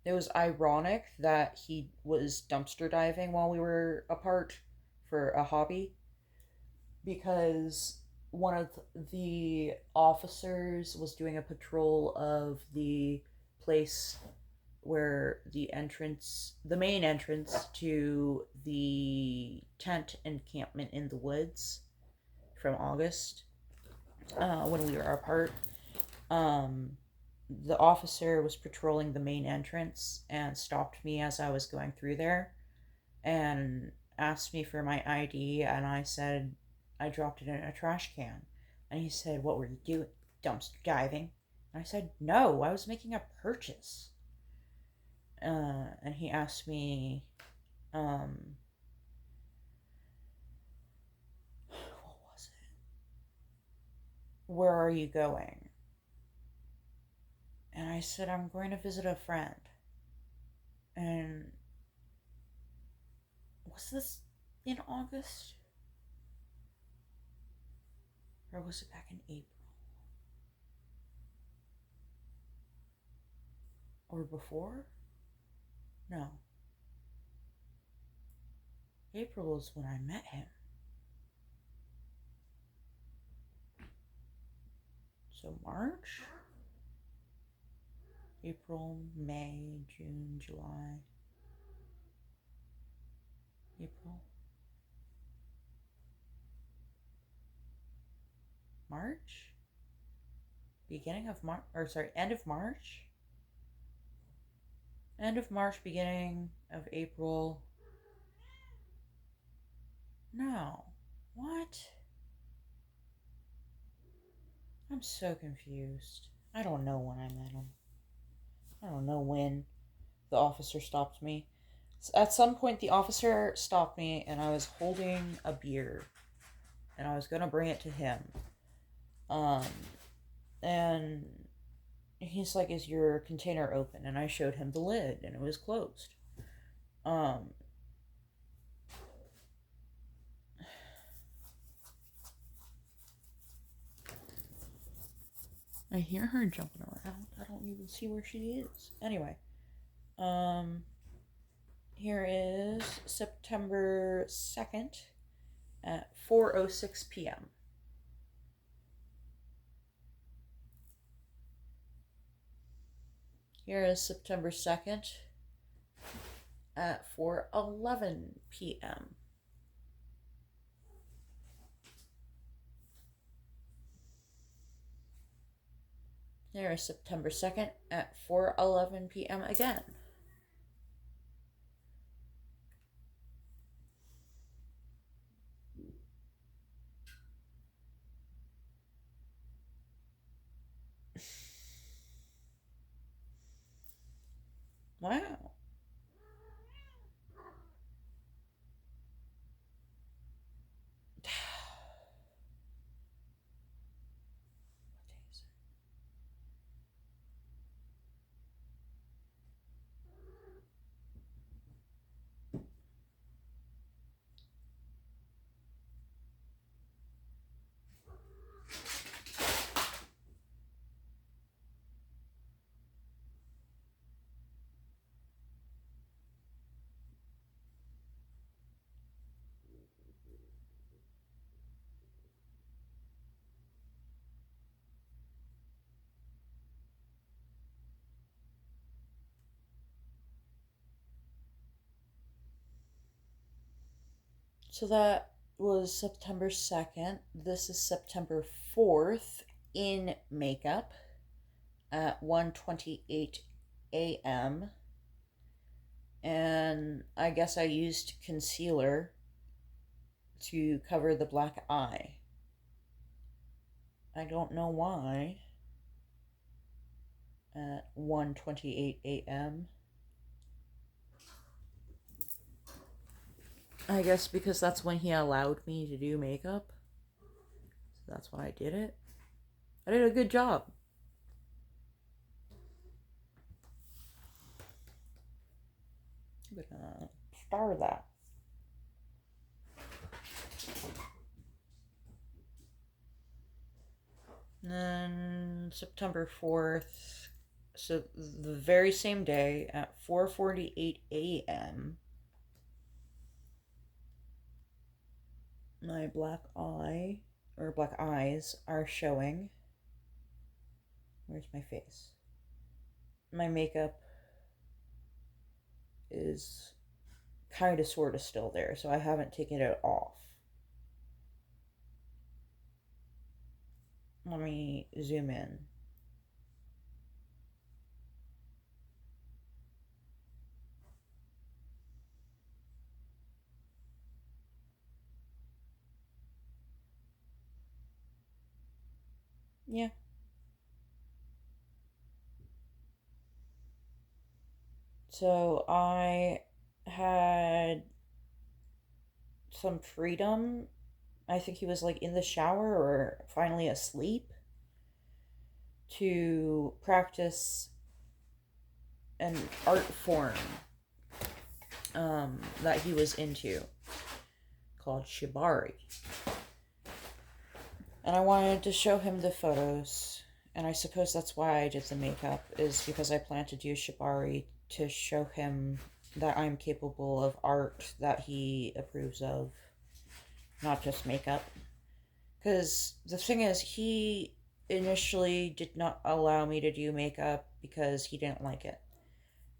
It was ironic that he was dumpster diving while we were apart for a hobby, because one of the officers was doing a patrol of the place where the main entrance to the tent encampment in the woods from August, when we were apart. The officer was patrolling the main entrance and stopped me as I was going through there and asked me for my ID, and I said I dropped it in a trash can. And he said, "What were you doing? Dumpster diving?" And I said, "No, I was making a purchase." And he asked me, what was it? "Where are you going?" And I said, "I'm going to visit a friend." And was this in August? Or was it back in April? Or before? No. April was when I met him. So March? April, May, June, July. April. March? Beginning of March, or sorry, end of March? End of March, beginning of April. No. What? I'm so confused. I don't know when I met him. I don't know when the officer stopped me. At some point, the officer stopped me, and I was holding a beer, and I was gonna bring it to him. And he's like, "Is your container open?" And I showed him the lid, and it was closed. I hear her jumping around. I don't even see where she is. Anyway, here is September 2nd at 4:06 p.m. Here is September 2nd at 4:11 p.m. There is September 2nd at 4:11 p.m. again. Wow. So that was September 2nd. This is September 4th in makeup at 1:28 a.m. And I guess I used concealer to cover the black eye. I don't know why. At 1:28 a.m. I guess because that's when he allowed me to do makeup. So that's why I did it. I did a good job. I'm gonna star that. And then September 4th, so the very same day at 4:48 a.m. my black eye or black eyes are showing. Where's my face? My makeup is kind of sort of still there, so I haven't taken it off. Let me zoom in. Yeah. So I had some freedom. I think he was like in the shower or finally asleep to practice an art form that he was into called shibari. And I wanted to show him the photos, and I suppose that's why I did the makeup, is because I plan to do shibari to show him that I'm capable of art that he approves of, not just makeup. Because the thing is, he initially did not allow me to do makeup because he didn't like it.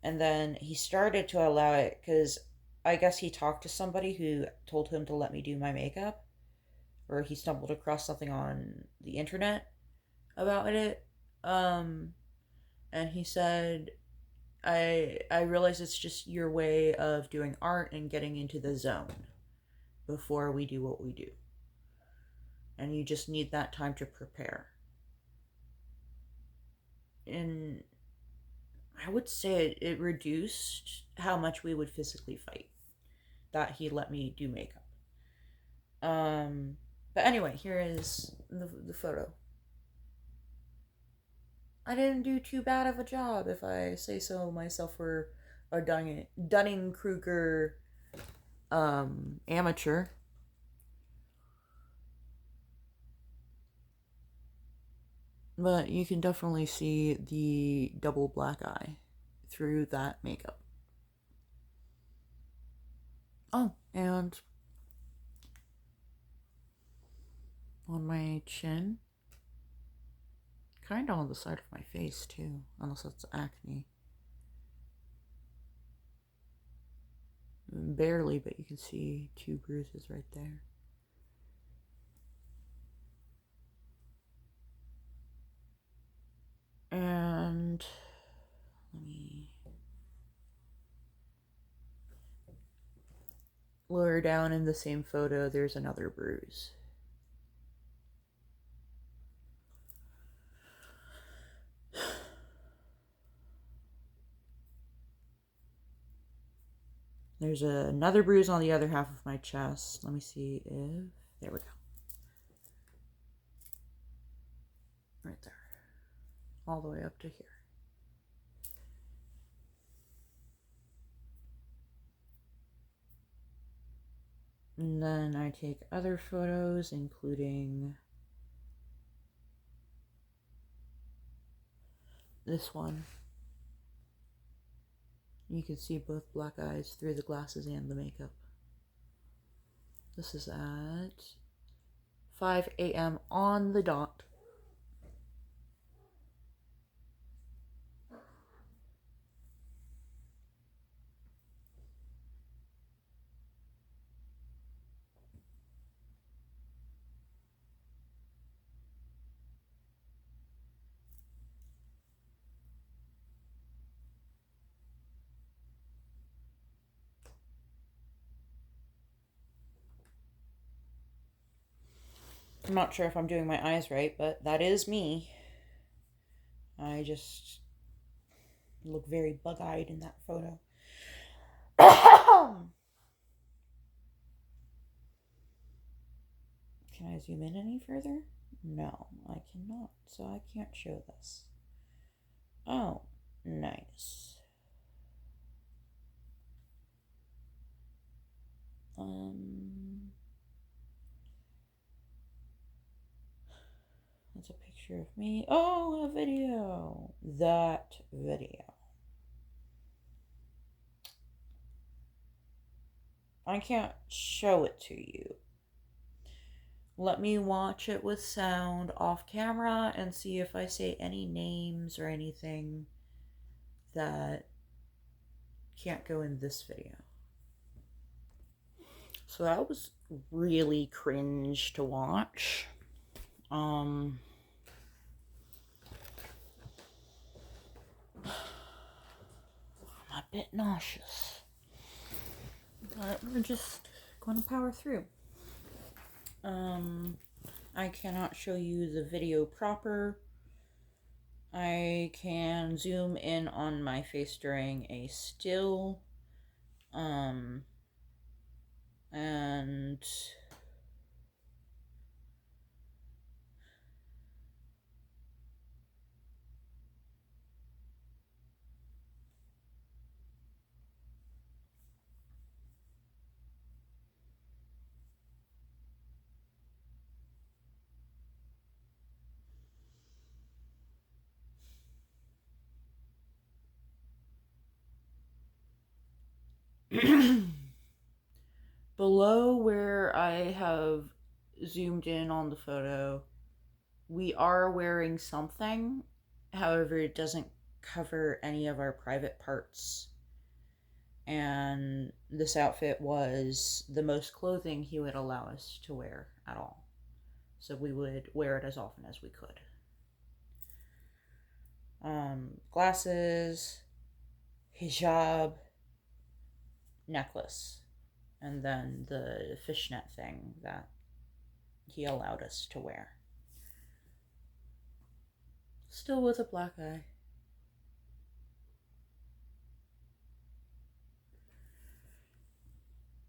And then he started to allow it because I guess he talked to somebody who told him to let me do my makeup, or he stumbled across something on the internet about it. And he said, I realize it's just your way of doing art and getting into the zone before we do what we do. And you just need that time to prepare. And I would say it reduced how much we would physically fight that he let me do makeup. But anyway, here is the photo. I didn't do too bad of a job, if I say so myself, for a Dunning-Kruger amateur. But you can definitely see the double black eye through that makeup. Oh, and on my chin, kind of on the side of my face too, unless that's acne. Barely, but you can see 2 bruises right there. And let me lower down in the same photo, there's another bruise. There's another bruise on the other half of my chest. Let me see if... There we go. Right there. All the way up to here. And then I take other photos, including this one. You can see both black eyes through the glasses and the makeup. This is at 5 a.m. on the dot. I'm not sure if I'm doing my eyes right, but that is me. I just look very bug-eyed in that photo. Can I zoom in any further? No, I cannot, so I can't show this. Oh, nice. That's a picture of me. Oh, a video. That video. I can't show it to you. Let me watch it with sound off camera and see if I say any names or anything that can't go in this video. So that was really cringe to watch. I'm a bit nauseous, but we're just going to power through. I cannot show you the video proper. I can zoom in on my face during a still, and below where I have zoomed in on the photo, we are wearing something. However, it doesn't cover any of our private parts. And this outfit was the most clothing he would allow us to wear at all. So we would wear it as often as we could. Glasses, hijab, necklace, and then the fishnet thing that he allowed us to wear. Still with a black eye.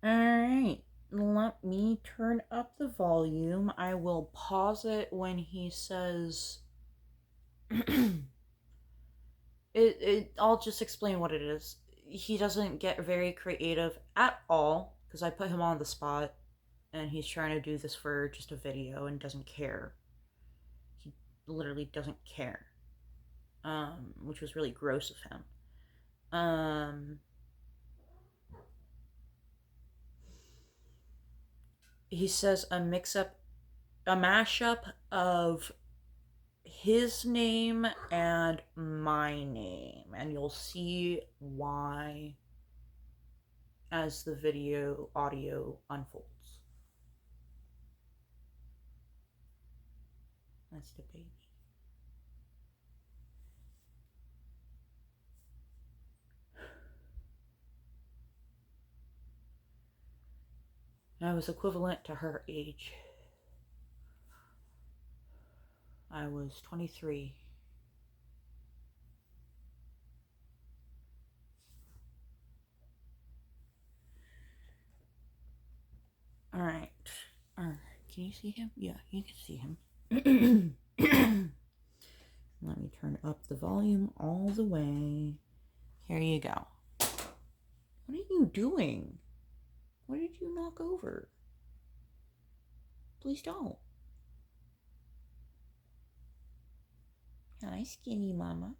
Alright, let me turn up the volume. I will pause it when he says... I'll just explain what it is. He doesn't get very creative at all, because I put him on the spot, and he's trying to do this for just a video and doesn't care. He literally doesn't care, which was really gross of him. He says a mashup of his name and my name, and you'll see why as the video audio unfolds. That's the baby. I was equivalent to her age. I was 23. Alright. Can you see him? Yeah, you can see him. Let me turn up the volume all the way. Here you go. What are you doing? What did you knock over? Please don't. Hi, skinny mama.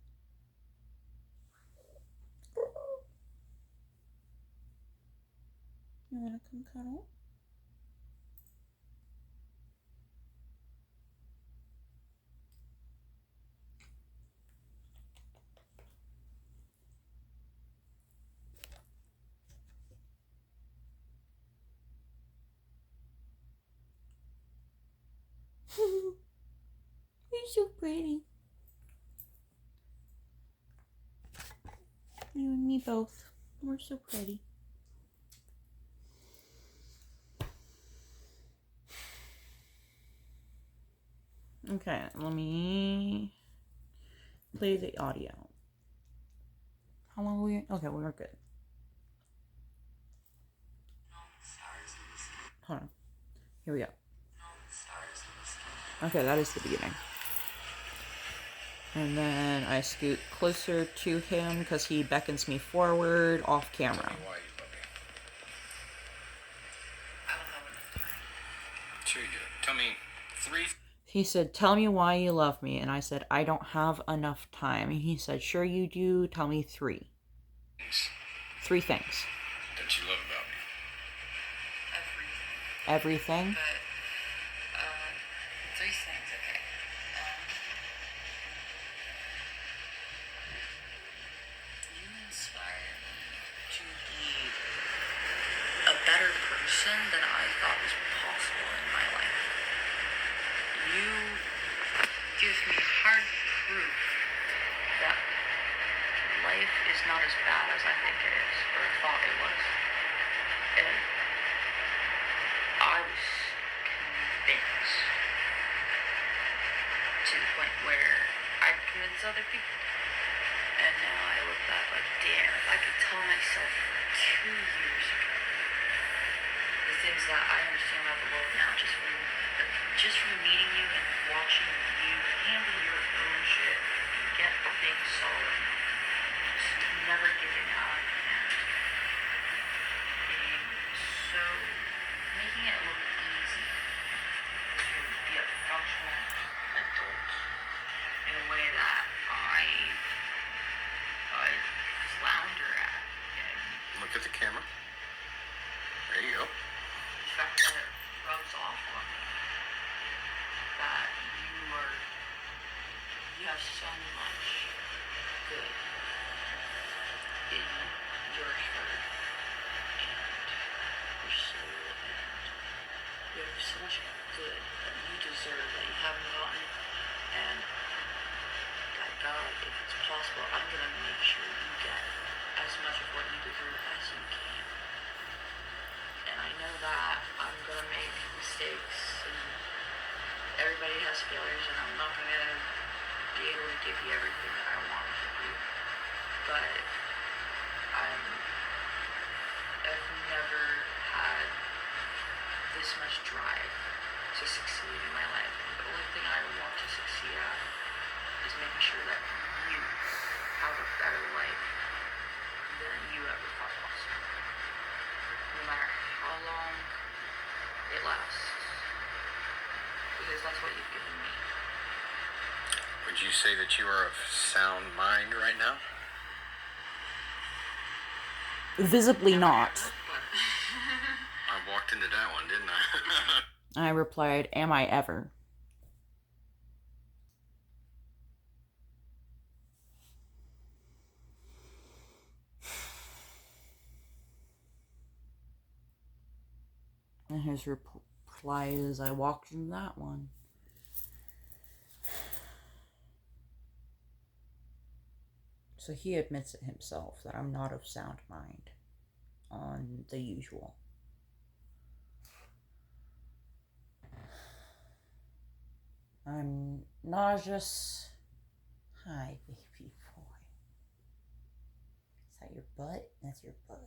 You wanna come cuddle? You're so pretty. You and me both. We're so pretty. Okay, let me play the audio. How long are we? Okay, we're good. Hold on. Here we go. Okay, that is the beginning. And then I scoot closer to him because he beckons me forward off camera. Sure you do. Tell me 3. He said, "Tell me why you love me." And I said, "I don't have enough time." And he said, "Sure you do. Tell me 3. 3 things. That you love about me. Everything? But, 3 things, okay. You inspire me to be a better person than I thought was possible in my life. You give me hard proof that life is not as bad as I think it is, or thought it was. And I was convinced to the point where I'd convince other people. And now I look back like, damn, if I could tell myself 2 years ago the things that I understand about the world now, just from meeting you and watching you handle your own shit and get things solid, just never giving up and being so, making it look easy to be a functional adult in a way that I flounder at. And Look at the camera. There you go. the fact that it rubs off on me, that you have so much good say that you are of sound mind right now? Visibly not. I walked into that one, didn't I? I replied, am I ever? And his reply is, I walked into that one. So he admits it himself that I'm not of sound mind on the usual. I'm nauseous. Hi, baby boy. Is that your butt? That's your butt.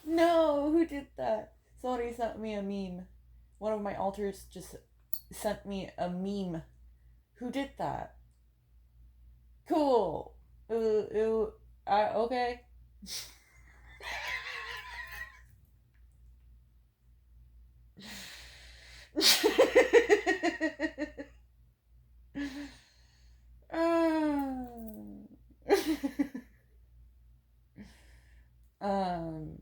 No, who did that? Somebody sent me a meme. One of my alters just sent me a meme. Who did that? Cool. Okay. um,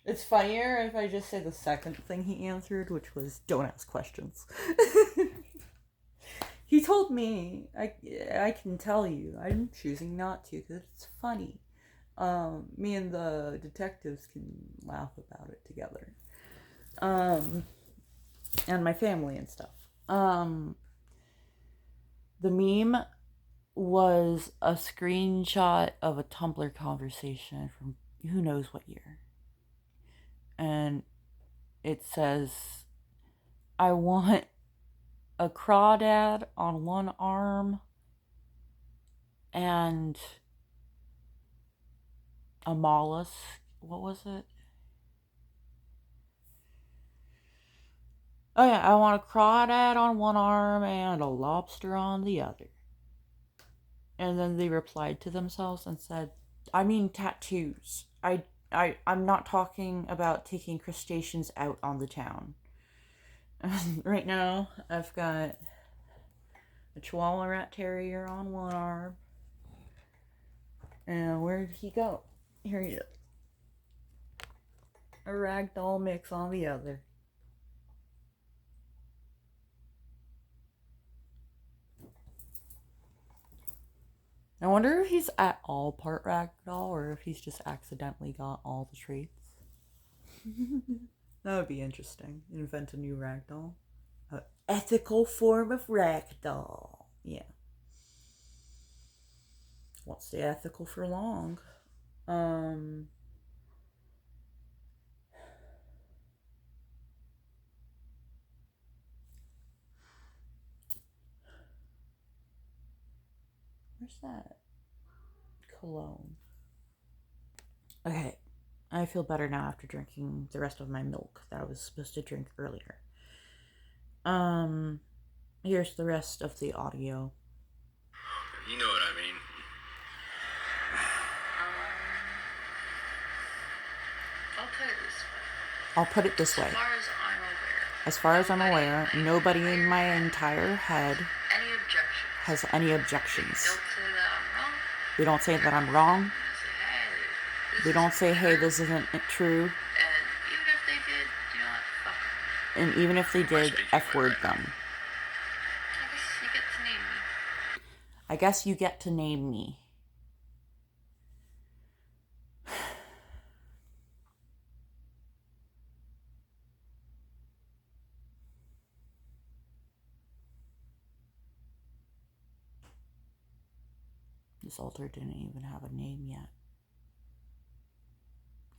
it's funnier if I just say the second thing he answered, which was, don't ask questions. He told me, I can tell you, I'm choosing not to because it's funny. Me and the detectives can laugh about it together. And my family and stuff. The meme was a screenshot of a Tumblr conversation from who knows what year. And it says, I want a crawdad on one arm and a mollusk. What was it? Oh yeah, I want a crawdad on one arm and a lobster on the other. And then they replied to themselves and said, I mean tattoos. I'm not talking about taking crustaceans out on the town. Right now, I've got a Chihuahua Rat Terrier on one arm. And where did he go? Here he is. A ragdoll mix on the other. I wonder if he's at all part ragdoll or if he's just accidentally got all the traits. That would be interesting. Invent a new ragdoll. An ethical form of ragdoll. Yeah. Won't stay ethical for long. Where's that cologne? Okay, I feel better now after drinking the rest of my milk that I was supposed to drink earlier. Here's the rest of the audio. You know what I mean. I'll put it this way. I'll put it this way. As far as I'm aware, nobody in my entire head any objections? has any objections. They don't say that I'm wrong. They don't say, hey, this isn't true. And even if they did, you know what? Fuck 'em. And even if they did, F-word them. I guess you get to name me. I guess you get to name me. This altar didn't even have a name yet.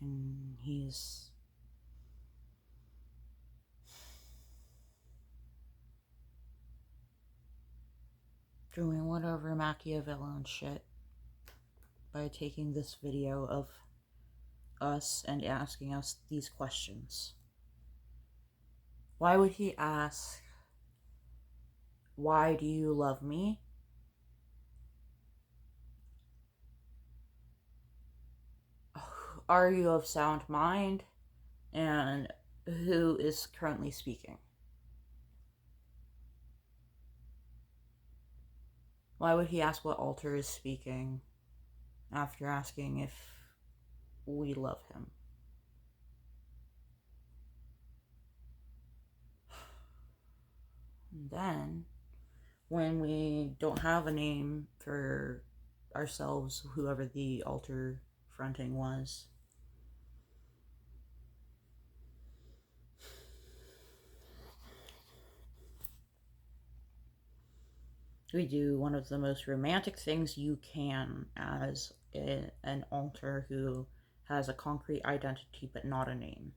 And he's doing whatever Machiavellian shit by taking this video of us and asking us these questions. Why would he ask, why do you love me? Are you of sound mind? And who is currently speaking? Why would he ask what altar is speaking after asking if we love him? And then, when we don't have a name for ourselves, whoever the altar fronting was, we do one of the most romantic things you can as an altar who has a concrete identity but not a name.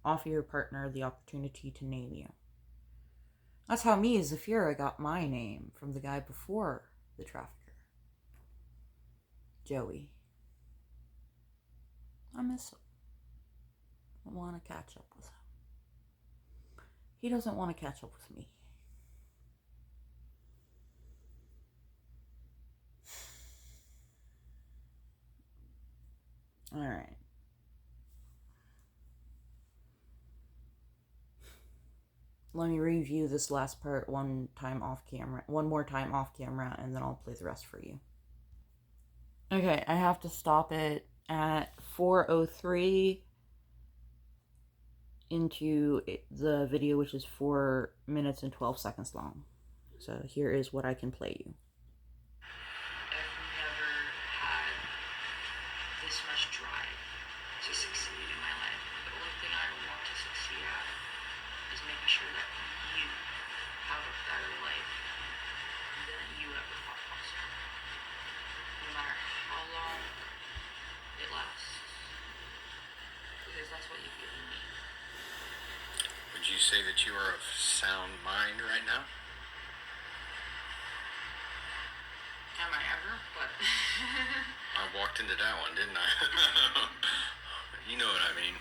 Offer your partner the opportunity to name you. That's how me, Zephyra, got my name from the guy before the trafficker. Joey. I miss him. I want to catch up with him. He doesn't want to catch up with me. Alright. Let me review this last part one more time off camera, and then I'll play the rest for you. Okay, I have to stop it at 4:03 into the video, which is 4 minutes and 12 seconds long. So here is what I can play you. I've never had this much drive to succeed in my life. The only thing I want to succeed at is making sure that you have a better life than you ever thought possible. No matter how long it lasts. Because that's what you've given me. Would you say that you are of sound mind right now? Am I ever? But I walked into that one, didn't I? You know what I mean.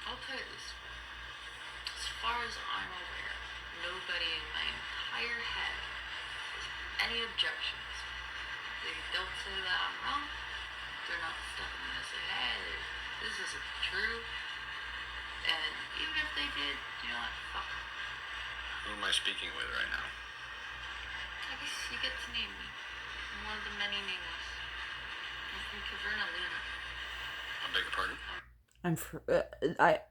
I'll tell you this way. As far as I'm aware, nobody in my entire head has any objections. They don't say that I'm wrong. They're not stepping in and say, hey, this isn't true. And even if they did, you know what? Fuck them. Who am I speaking with right now? I guess you get to name me. I'm one of the many nameless. I'm from Caverna Luna. I beg your pardon?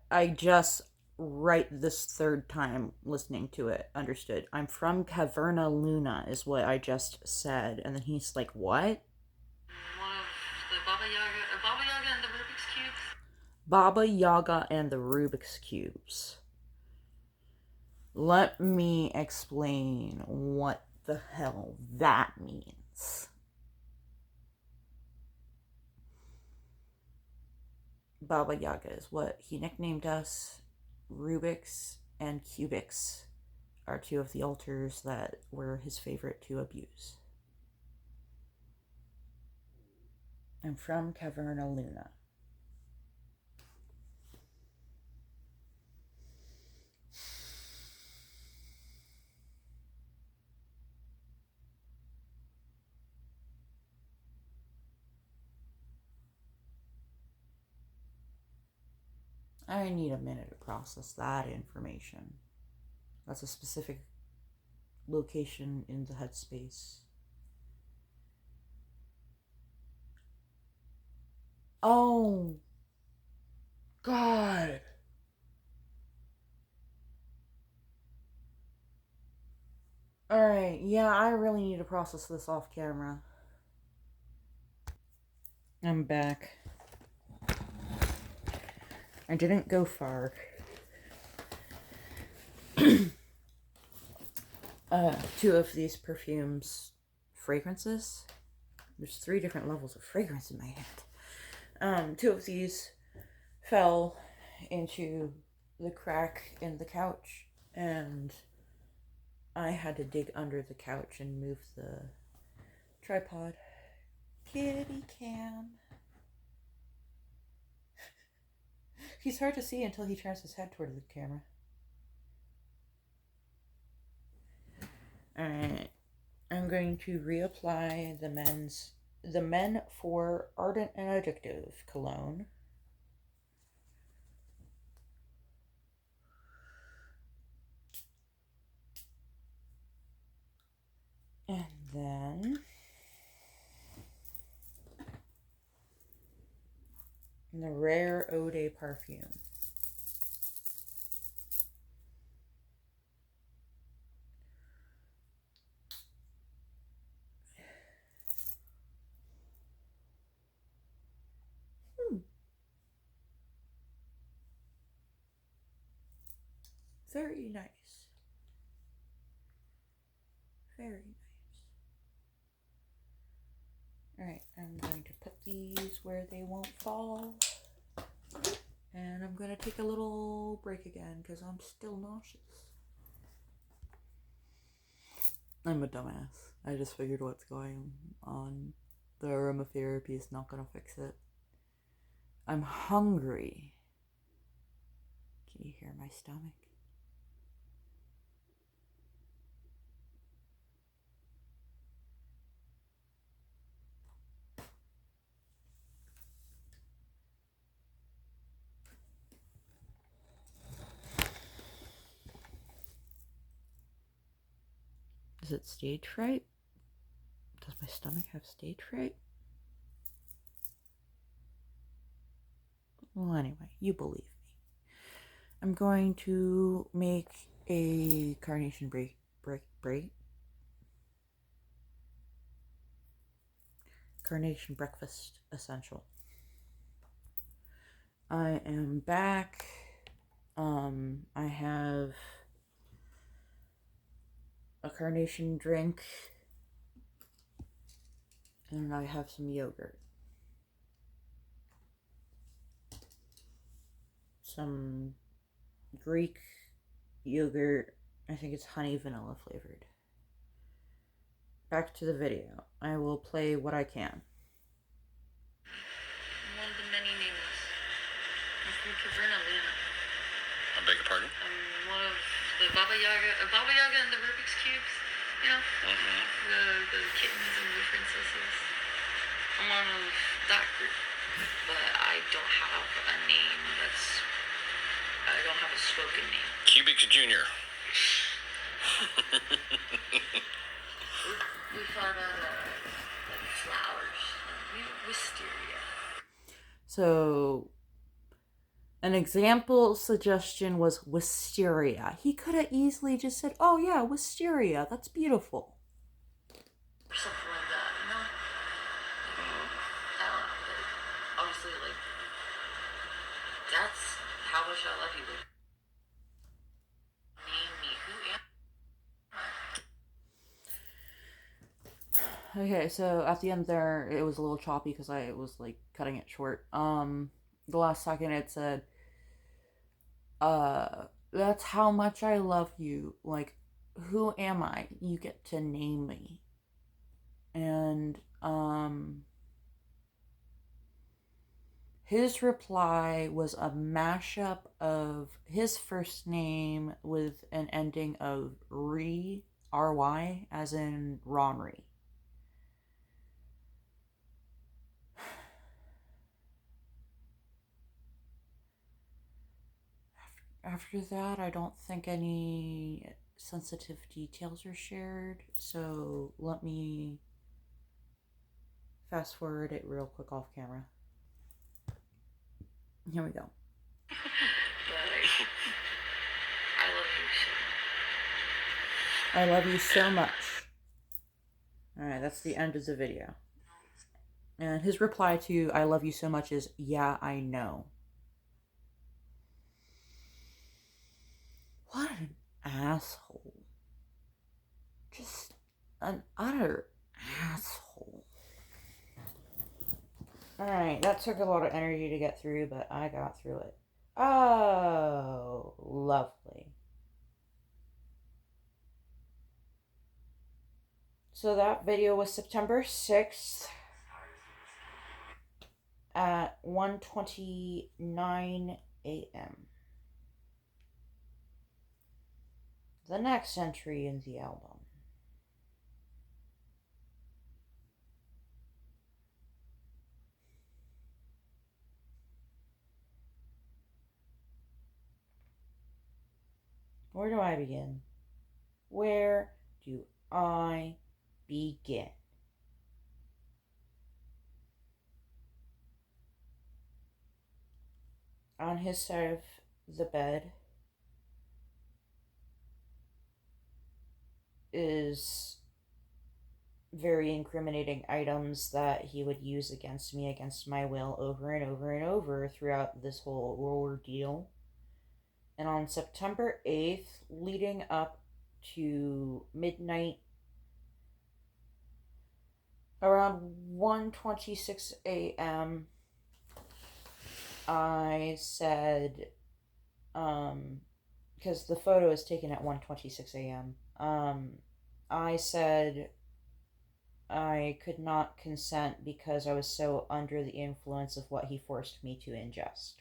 I just right this third time listening to it understood. I'm from Caverna Luna is what I just said, and then he's like, what? One of the Baba Yaga and the Rubik's Cubes. Baba Yaga and the Rubik's Cubes. Let me explain what the hell that means. Baba Yaga is what he nicknamed us. Rubik's and Cubics are two of the altars that were his favorite to abuse. I'm from Caverna Luna. I need a minute to process that information. That's a specific location in the headspace. Oh, God. Alright, yeah, I really need to process this off camera. I'm back. I didn't go far. Two of these fragrances. There's 3 different levels of fragrance in my head. 2 of these fell into the crack in the couch, and I had to dig under the couch and move the tripod. Kitty cam. He's hard to see until he turns his head toward the camera. Alright. I'm going to reapply the Men for Ardent and Addictive cologne. And then the Rare Eau de Parfum. Very nice. Very nice. Alright, I'm going to put these where they won't fall. And I'm going to take a little break again because I'm still nauseous. I'm a dumbass. I just figured what's going on. The aromatherapy is not going to fix it. I'm hungry. Can you hear my stomach? Is it stage fright? Does my stomach have stage fright? Well, anyway, you believe me. I'm going to make a carnation break. Carnation breakfast essential. I am back. I have a carnation drink, and I have some yogurt. Some Greek yogurt. I think it's honey vanilla flavored. Back to the video. I will play what I can. One of the many names. I'm from Caverna, Luna. I beg your pardon? I'm one of the Baba Yaga and the Rubik's Cubes, you know? The kittens and the princesses. I'm one of that group. But I don't have a name I don't have a spoken name. Cubics Jr. We found out like flowers, wisteria. So, an example suggestion was wisteria. He could have easily just said, oh yeah, wisteria, that's beautiful. Or something like that, you know? I don't know, but obviously, like, that's how much I love you. Like, name me, who am Okay, so at the end there, it was a little choppy because I was like cutting it short. The last second it said, that's how much I love you. Like, who am I? You get to name me. And, his reply was a mashup of his first name with an ending of re, R-Y, as in Ronry. After that, I don't think any sensitive details are shared, so let me fast forward it real quick off camera. Here we go. I love you so much. Alright, that's the end of the video. And his reply to I love you so much is, yeah, I know. What an asshole. Just an utter asshole. Alright, that took a lot of energy to get through, but I got through it. Oh, lovely. So that video was September 6th at 1:29 a.m. The next entry in the album. Where do I begin? Where do I begin? On his side of the bed is very incriminating items that he would use against me against my will over and over and over throughout this whole ordeal. And on September 8th, leading up to midnight, around 1:26 a.m., I said, because the photo is taken at 1:26 a.m., I said I could not consent because I was so under the influence of what he forced me to ingest.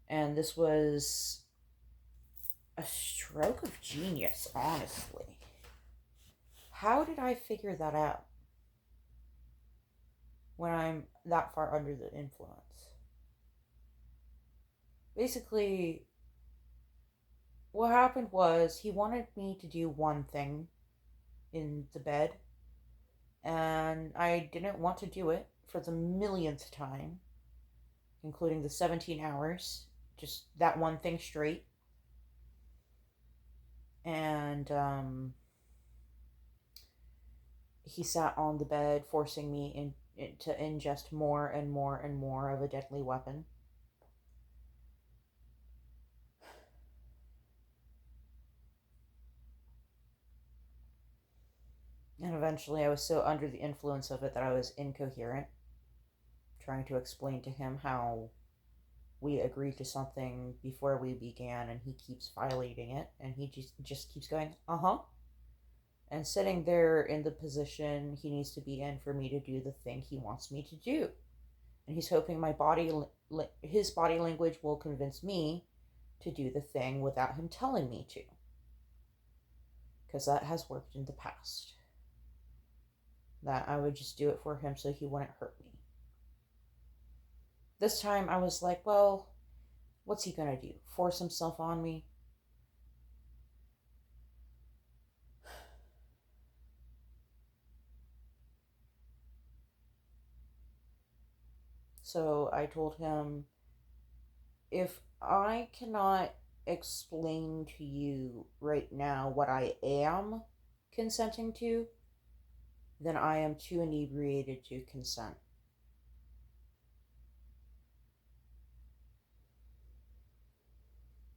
And this was a stroke of genius, honestly. How did I figure that out when I'm that far under the influence? Basically, what happened was he wanted me to do one thing in the bed, and I didn't want to do it for the millionth time, including the 17 hours, just that one thing straight. And he sat on the bed, forcing me to ingest more and more and more of a deadly weapon. And eventually I was so under the influence of it that I was incoherent, trying to explain to him how we agreed to something before we began and he keeps violating it, and he just keeps going, uh-huh, and sitting there in the position he needs to be in for me to do the thing he wants me to do. And he's hoping his body language will convince me to do the thing without him telling me to, because that has worked in the past. That I would just do it for him so he wouldn't hurt me. This time I was like, well, what's he gonna do? Force himself on me? So I told him, if I cannot explain to you right now what I am consenting to, then I am too inebriated to consent.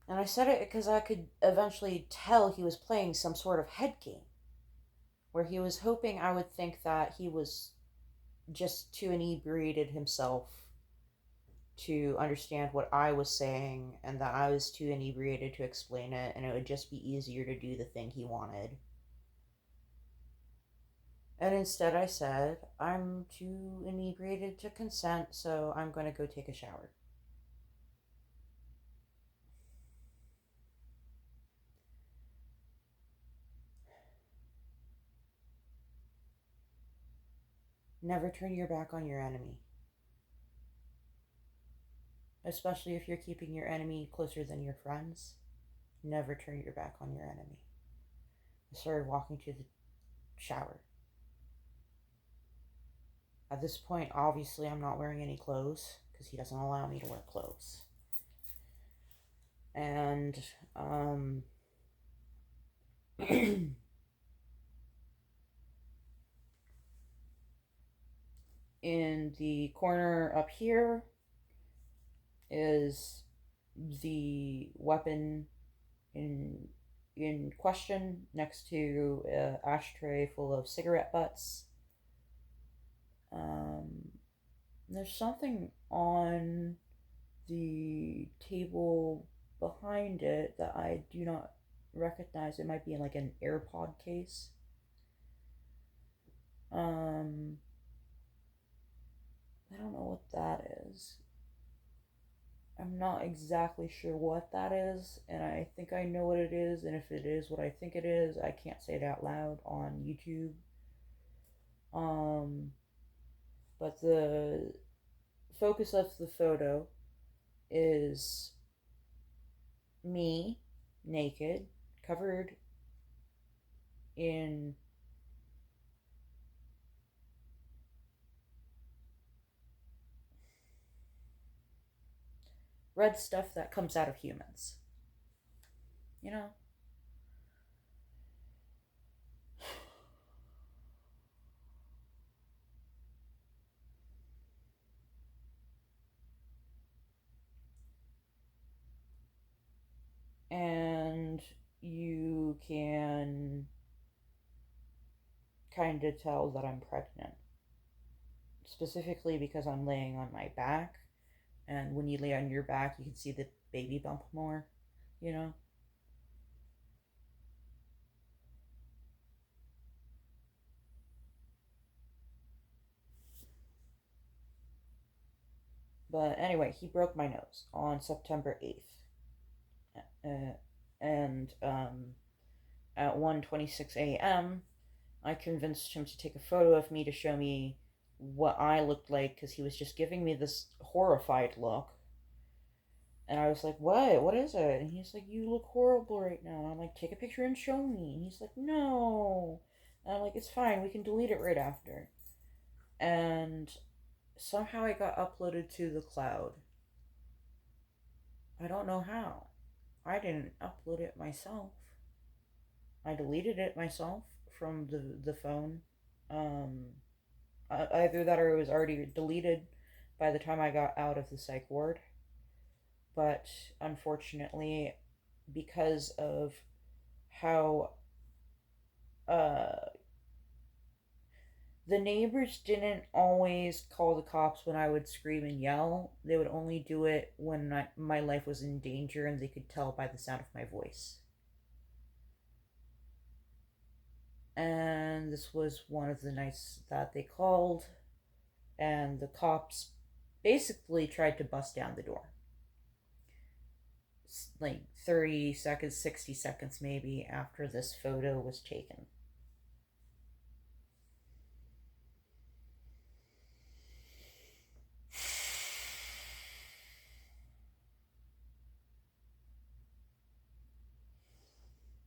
And I said it because I could eventually tell he was playing some sort of head game, where he was hoping I would think that he was just too inebriated himself to understand what I was saying, and that I was too inebriated to explain it, and it would just be easier to do the thing he wanted. And instead I said, I'm too inebriated to consent, so I'm going to go take a shower. Never turn your back on your enemy. Especially if you're keeping your enemy closer than your friends. Never turn your back on your enemy. I started walking to the shower. At this point, obviously, I'm not wearing any clothes because he doesn't allow me to wear clothes. And, in the corner up here is the weapon in question, next to an ashtray full of cigarette butts. There's something on the table behind it that I do not recognize. It might be in like an AirPod case. I don't know what that is. I'm not exactly sure what that is, and I think I know what it is, and if it is what I think it is, I can't say it out loud on YouTube. Um, but the focus of the photo is me, naked, covered in red stuff that comes out of humans. You know? And you can kind of tell that I'm pregnant. Specifically because I'm laying on my back, and when you lay on your back, you can see the baby bump more, you know? But anyway, he broke my nose on September 8th. And at 1:26 a.m., I convinced him to take a photo of me to show me what I looked like because he was just giving me this horrified look. And I was like, "What? What is it?" And he's like, "You look horrible right now." And I'm like, "Take a picture and show me." And he's like, "No." And I'm like, "It's fine. We can delete it right after." And somehow I got uploaded to the cloud. I don't know how. I didn't upload it myself. I deleted it myself from the phone. Um, Either that or it was already deleted by the time I got out of the psych ward. But unfortunately, because of how uh, the neighbors didn't always call the cops when I would scream and yell. They would only do it when my life was in danger and they could tell by the sound of my voice. And this was one of the nights that they called, and the cops basically tried to bust down the door. Like 30 seconds, 60 seconds maybe after this photo was taken.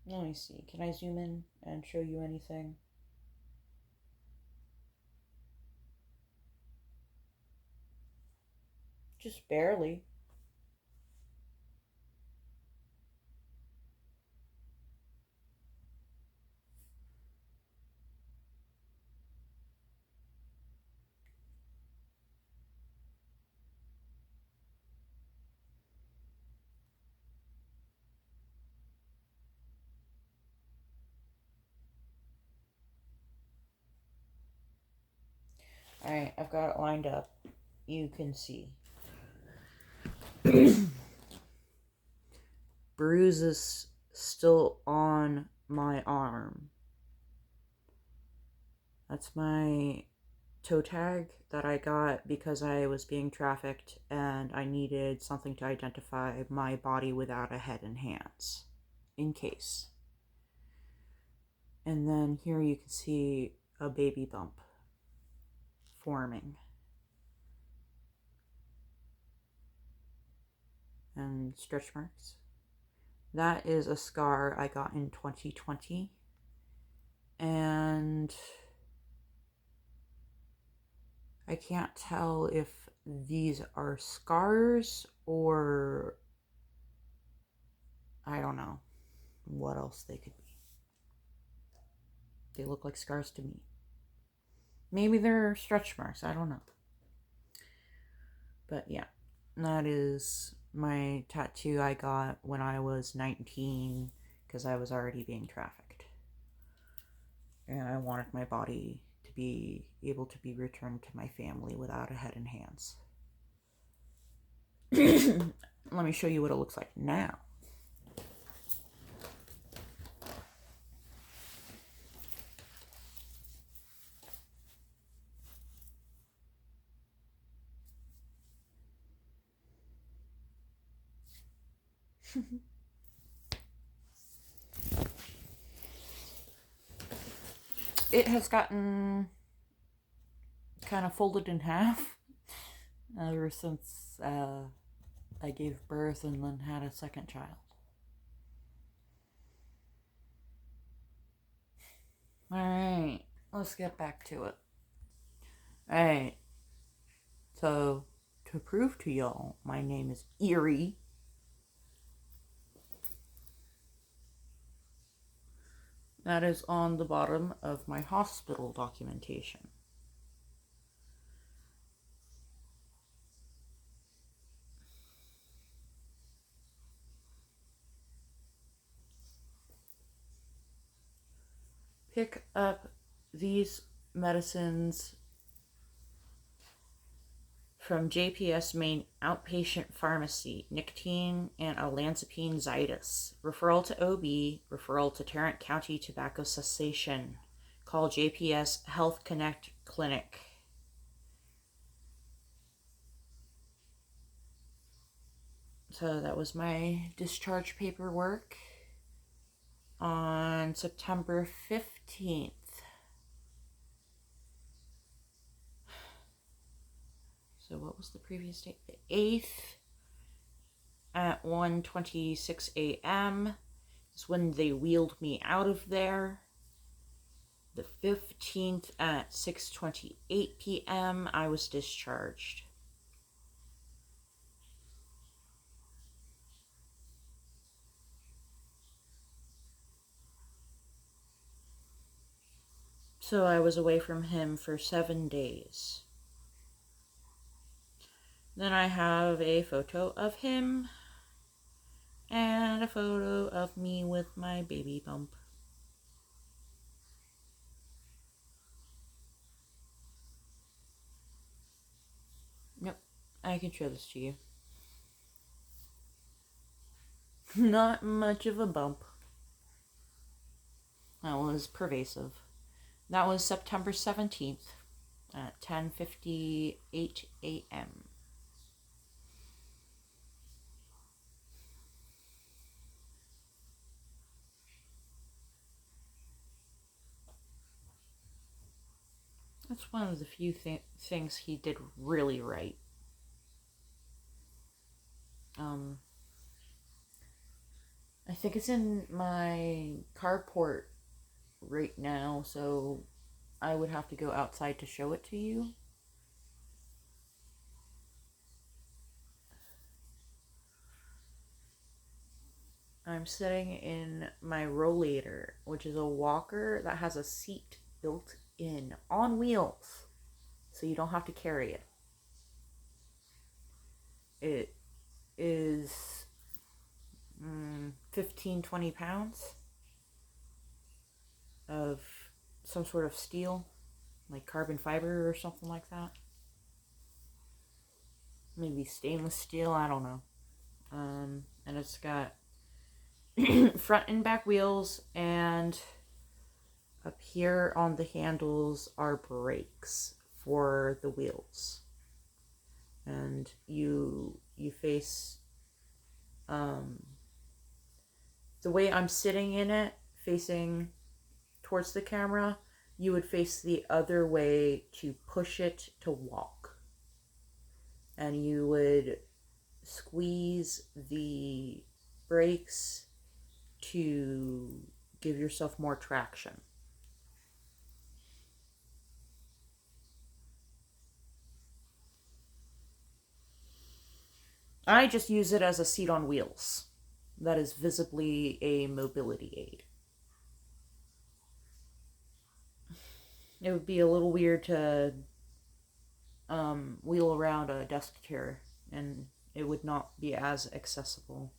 Let me see. Can I zoom in and show you anything? Just barely. Alright, I've got it lined up. You can see. Bruises still on my arm. That's my toe tag that I got because I was being trafficked and I needed something to identify my body without a head and hands, in case. And then here you can see a baby bump forming. And stretch marks. That is a scar I got in 2020. And I can't tell if these are scars or I don't know what else they could be. They look like scars to me. Maybe they're stretch marks, I don't know. But yeah, that is my tattoo I got when I was 19 because I was already being trafficked. And I wanted my body to be able to be returned to my family without a head and hands. Let me show you what it looks like now. It has gotten kind of folded in half ever since I gave birth and then had a second child. Alright, let's get back to it. Alright, so to prove to y'all, my name is Erie. That is on the bottom of my hospital documentation. Pick up these medicines from JPS main outpatient pharmacy, nicotine and olanzapine Zydus. Referral to OB, referral to Tarrant County Tobacco Cessation. Call JPS Health Connect Clinic. So that was my discharge paperwork on September 15th. So what was the previous date? The 8th at 1:26 a.m. is when they wheeled me out of there. The 15th at 6:28 p.m. I was discharged. So I was away from him for 7 days. Then I have a photo of him and a photo of me with my baby bump. Yep, I can show this to you. Not much of a bump. That was pervasive. That was September 17th at 10:58 a.m. That's one of the few things he did really right. I think it's in my carport right now, so I would have to go outside to show it to you. I'm sitting in my rollator, which is a walker that has a seat built in on wheels, so you don't have to carry it. It is 15-20 pounds of some sort of steel, like carbon fiber or something like that. Maybe stainless steel, I don't know. And it's got front and back wheels, and up here on the handles are brakes for the wheels. And you face the way I'm sitting in it, facing towards the camera, you would face the other way to push it to walk. And you would squeeze the brakes to give yourself more traction. I just use it as a seat on wheels. That is visibly a mobility aid. It would be a little weird to wheel around a desk chair, and it would not be as accessible.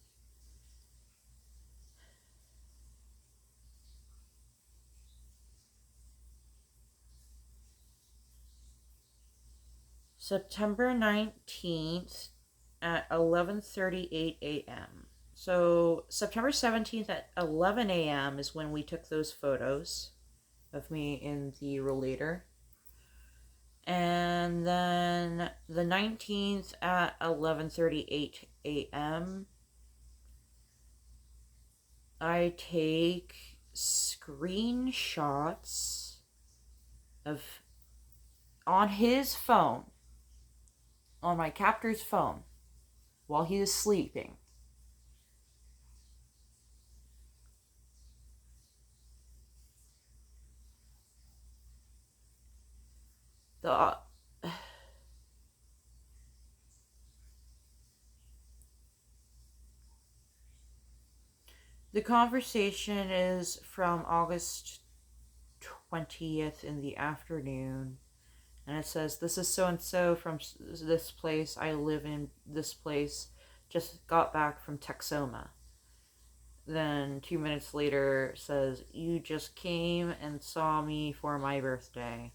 September 19th at 11:38 a.m. So September 17th at 11 a.m. is when we took those photos of me in the rollator. And then the 19th at 11:38 a.m. I take screenshots of on his phone, on my captor's phone, while he is sleeping. The the conversation is from August 20th in the afternoon, and it says, "This is so and so from this place. I live in this place. Just got back from Texoma." Then 2 minutes later says, "You just came and saw me for my birthday."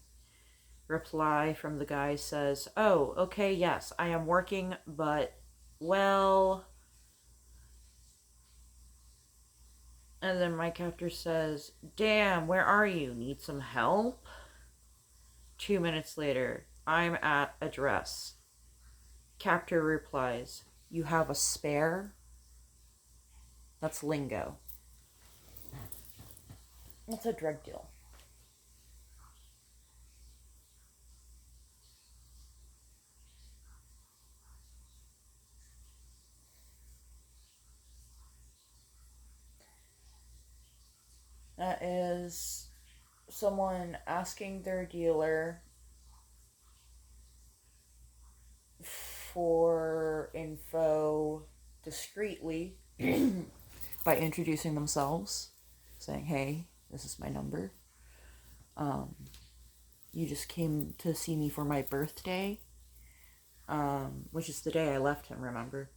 Reply from the guy says, "Oh, okay, yes, I am working, but, well..." And then my captor says, "Damn, where are you? Need some help?" 2 minutes later, "I'm at address." Captor replies, "You have a spare?" That's lingo. That's a drug deal. That is someone asking their dealer for info discreetly by introducing themselves, saying, "Hey, this is my number. You just came to see me for my birthday," which is the day I left him, remember?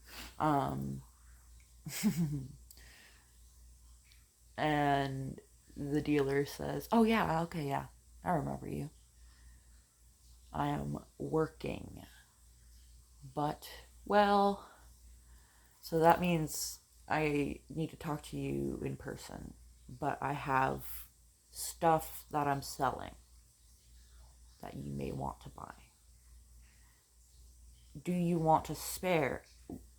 And the dealer says, "Oh, yeah, okay, yeah, I remember you. I am working. But, well..." So that means I need to talk to you in person, but I have stuff that I'm selling that you may want to buy. Do you want to spare?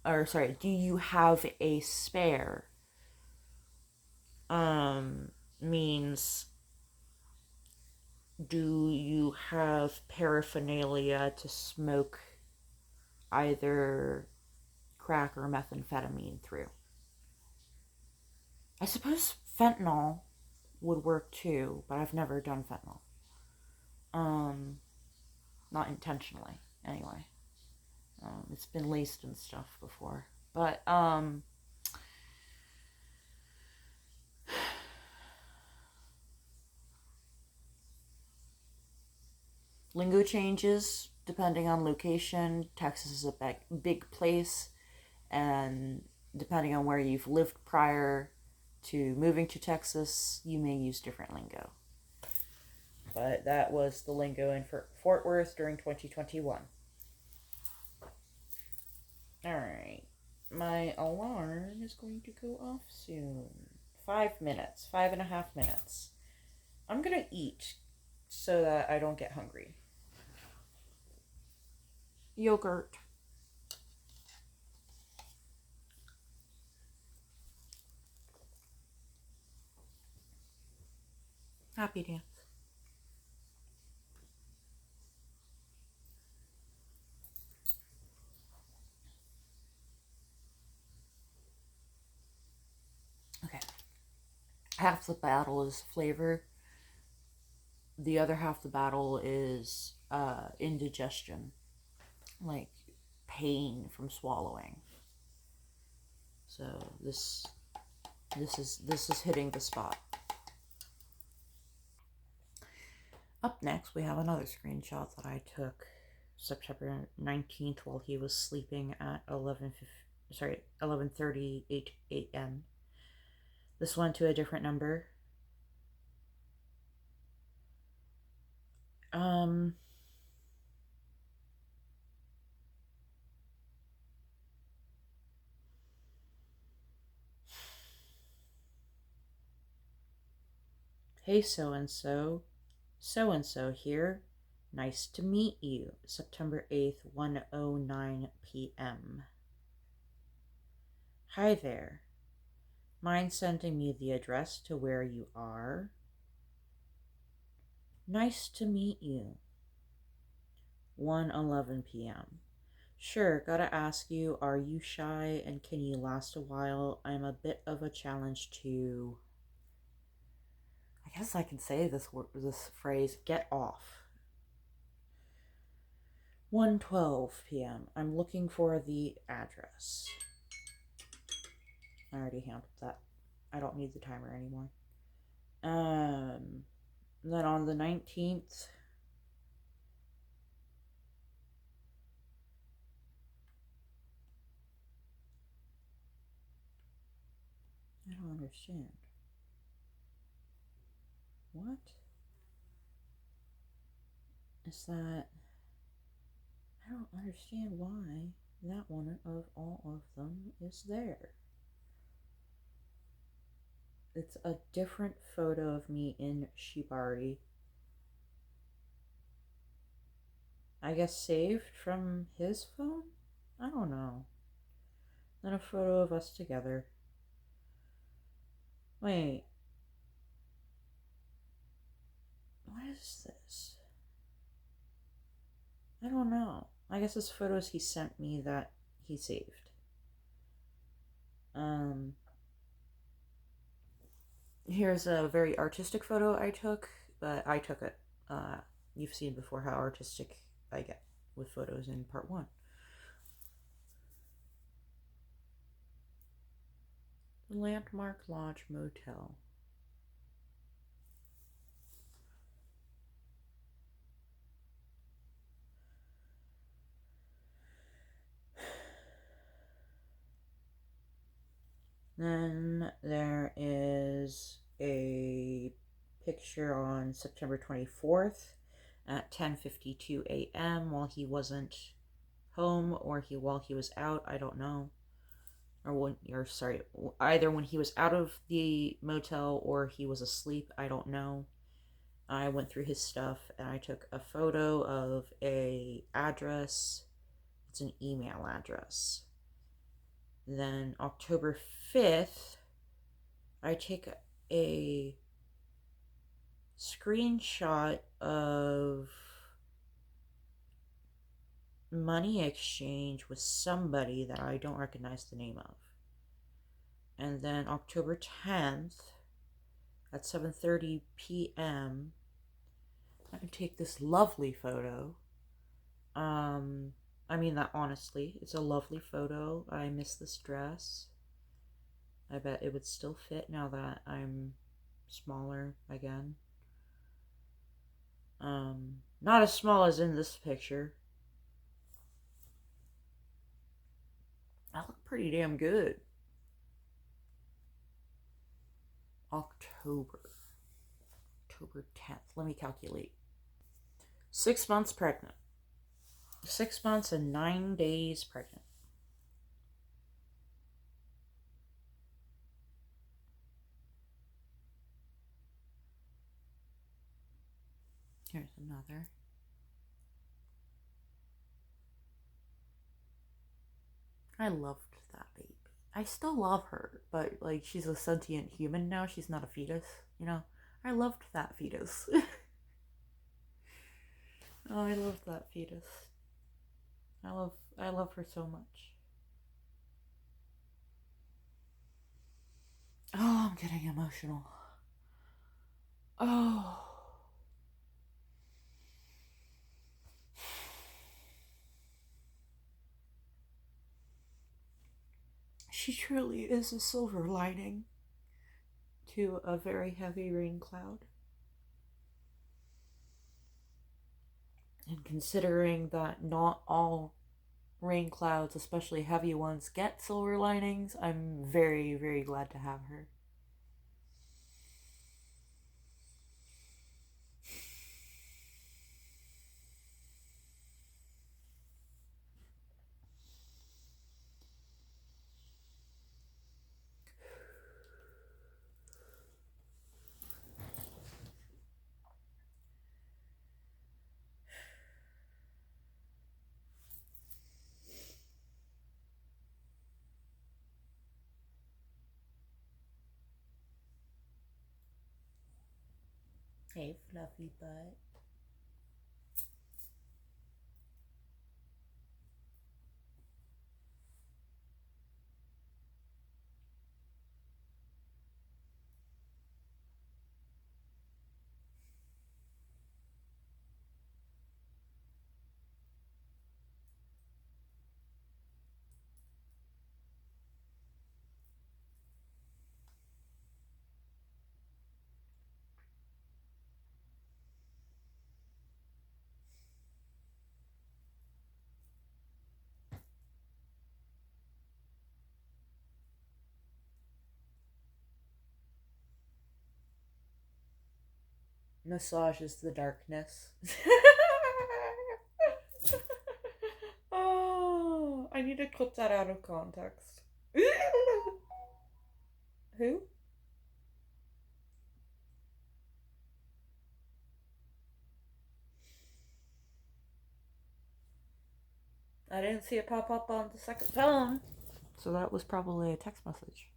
Or, sorry, do you have a spare? Means, do you have paraphernalia to smoke either crack or methamphetamine through? I suppose fentanyl would work too, but I've never done fentanyl. Not intentionally, anyway. It's been laced and stuff before. But, lingo changes depending on location. Texas is a big place, and depending on where you've lived prior to moving to Texas, you may use different lingo. But that was the lingo in Fort Worth during 2021. Alright. My alarm is going to go off soon. 5 minutes. 5.5 minutes. I'm gonna eat so that I don't get hungry. Yogurt. Happy dance. Okay. Half the battle is flavor. The other half the battle is indigestion, like pain from swallowing. So this is hitting the spot. Up next, we have another screenshot that I took September 19th while he was sleeping at 11:38 a.m. This one to a different number. "Hey, so and so here. Nice to meet you. September 8th, 1:09 p.m. Hi there. Mind sending me the address to where you are? Nice to meet you. 1:11 p.m. Sure, gotta ask you, are you shy and can you last a while? I'm a bit of a challenge to... I guess I can say this phrase, get off. 1:12 p.m. I'm looking for the address. I already handled that. I don't need the timer anymore. Then on the 19th, I don't understand. What is that? I don't understand why that one of all of them is there. It's a different photo of me in Shibari. I guess saved from his phone? I don't know. Then a photo of us together. Wait. What is this? I don't know. I guess it's photos he sent me that he saved. Here's a very artistic photo I took, but I took it. You've seen before how artistic I get with photos in part 1. The Landmark Lodge Motel. Then there is a picture on September 24th at 10:52 a.m. while he wasn't home or while he was out, I don't know. Either when he was out of the motel or he was asleep, I don't know. I went through his stuff and I took a photo of a address. It's an email address. Then October 5th, I take a screenshot of money exchange with somebody that I don't recognize the name of. And then October 10th at 7:30 p.m. I can take this lovely photo. I mean that honestly. It's a lovely photo. I miss this dress. I bet it would still fit now that I'm smaller again. Not as small as in this picture. I look pretty damn good. October 10th. Let me calculate. 6 months pregnant. 6 months and 9 days pregnant. Here's another. I loved that baby. I still love her, but like she's a sentient human now. She's not a fetus, you know. I loved that fetus. Oh, I love that fetus. I love her so much. Oh, I'm getting emotional. Oh. She truly is a silver lining to a very heavy rain cloud. And considering that not all rain clouds, especially heavy ones, get silver linings, I'm very, very glad to have her. Hey, fluffy butt. Massages the darkness. Oh, I need to clip that out of context. Who? I didn't see it pop up on the second phone. So that was probably a text message.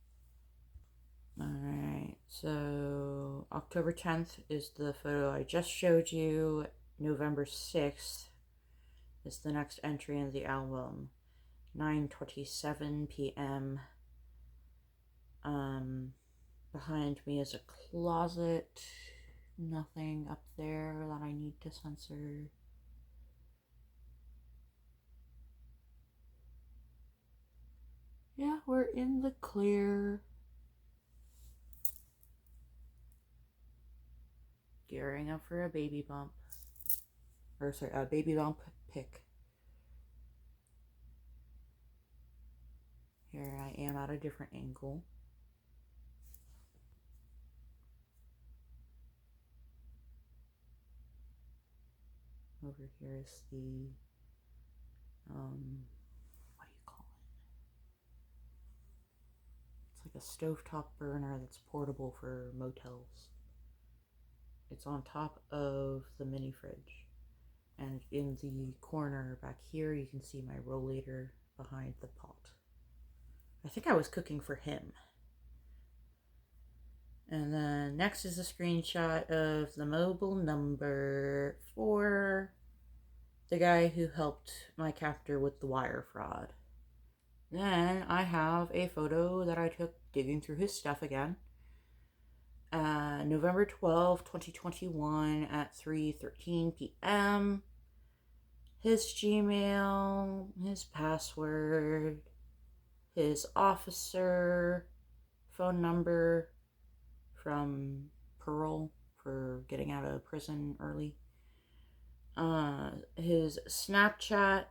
Alright, so October 10th is the photo I just showed you. November 6th is the next entry in the album. 9:27 p.m. Behind me is a closet. Nothing up there that I need to censor. Yeah, we're in the clear. Gearing up for a baby bump. Or sorry, a baby bump pic. Here I am at a different angle. Over here is the, what do you call it? It's like a stovetop burner that's portable for motels. It's on top of the mini fridge. And in the corner back here, you can see my rollator behind the pot. I think I was cooking for him. And then next is a screenshot of the mobile number for the guy who helped my captor with the wire fraud. Then I have a photo that I took digging through his stuff again. November 12th, 2021 at 3:13 p.m. His Gmail, his password, his officer phone number from Pearl for getting out of prison early. His Snapchat,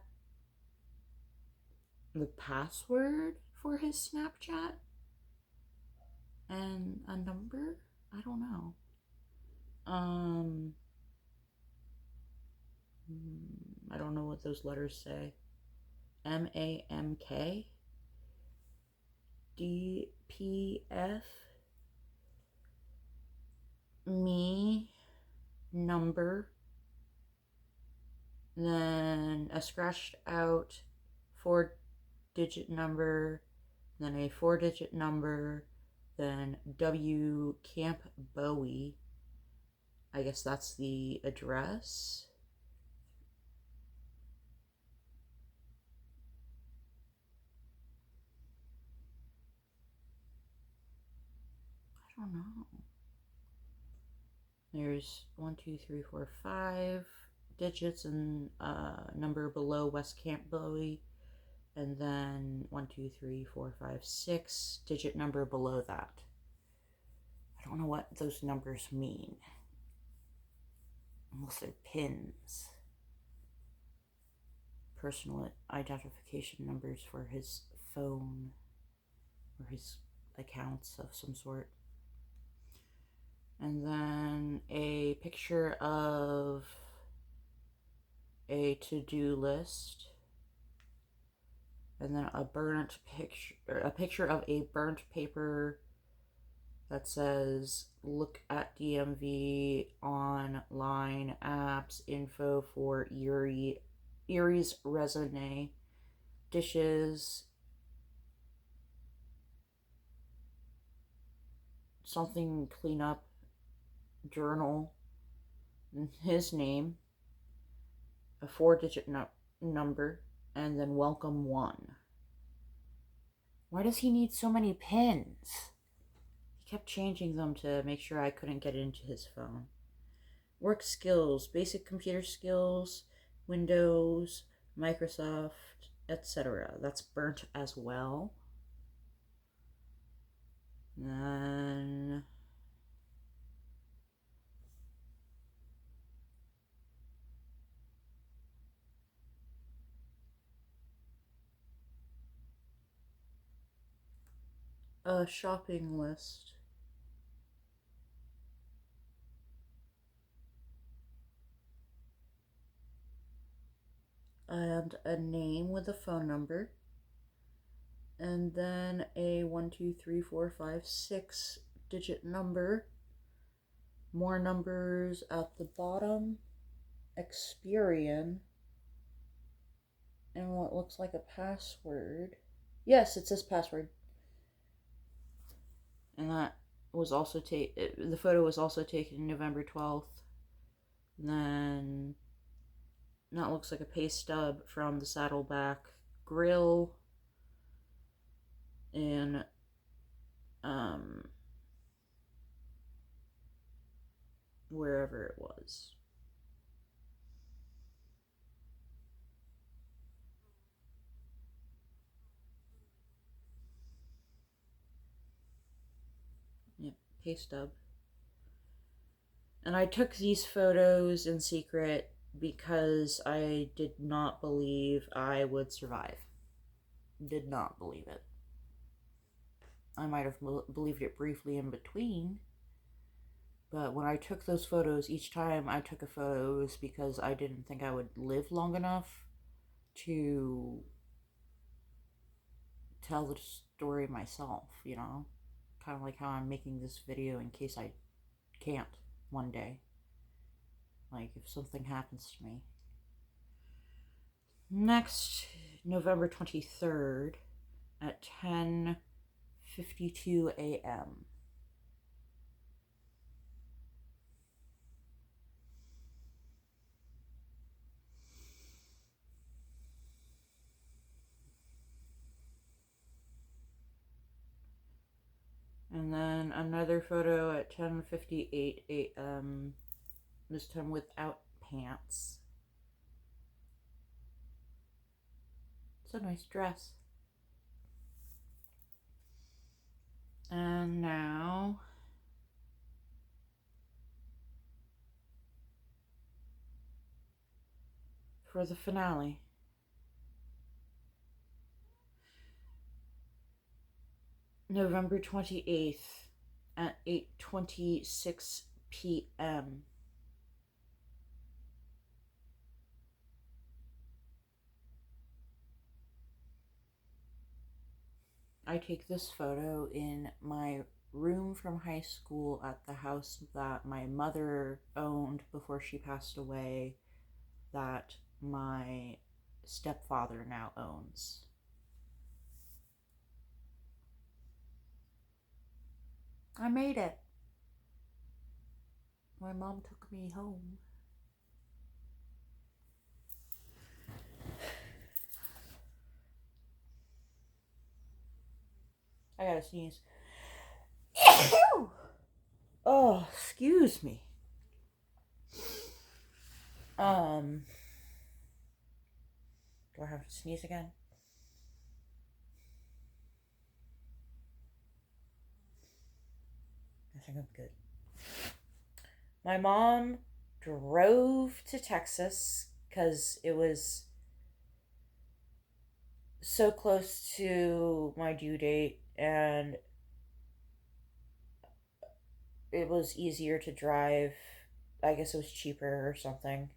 the password for his Snapchat, and a number? I don't know. I don't know what those letters say. MAMK? DPF? Me? Number? Then a scratched out 4-digit number, then a 4-digit number, then W Camp Bowie. I guess that's the address. I don't know. There's 1, 2, 3, 4, 5 digits and number below West Camp Bowie, and then 1, 2, 3, 4, 5, 6 digit number below that. I don't know what those numbers mean. Unless they're pins. Personal identification numbers for his phone or his accounts of some sort. And then a picture of a to-do list. And then a picture of a burnt paper that says look at DMV online apps info for Erie's resume, dishes, something cleanup, journal, his name, a 4-digit number, and then welcome 1. Why does he need so many pins? He kept changing them to make sure I couldn't get into his phone. Work skills, basic computer skills, Windows, Microsoft, etc. That's burnt as well. Then a shopping list. And a name with a phone number. And then a 1, 2, 3, 4, 5, 6-digit number. More numbers at the bottom. Experian. And what looks like a password. Yes, it says password. And that was also the photo was also taken November 12th. And then that looks like a pay stub from the Saddleback Grill in wherever it was. Yep, pay stub. And I took these photos in secret because I did not believe I would survive. Did not believe it. I might have believed it briefly in between, but when I took those photos, each time I took a photo, it was because I didn't think I would live long enough to tell the story myself, you know? Kind of like how I'm making this video in case I can't one day. Like, if something happens to me. Next, November 23rd at 10:52 a.m. And then another photo at 10:58 a.m. This time without pants. It's a nice dress. And now for the finale. November 28th at 8:26 p.m. I take this photo in my room from high school at the house that my mother owned before she passed away, that my stepfather now owns. I made it. My mom took me home. I gotta sneeze. Oh, excuse me. Do I have to sneeze again? I think I'm good. My mom drove to Texas because it was so close to my due date, and it was easier to drive. I guess it was cheaper or something.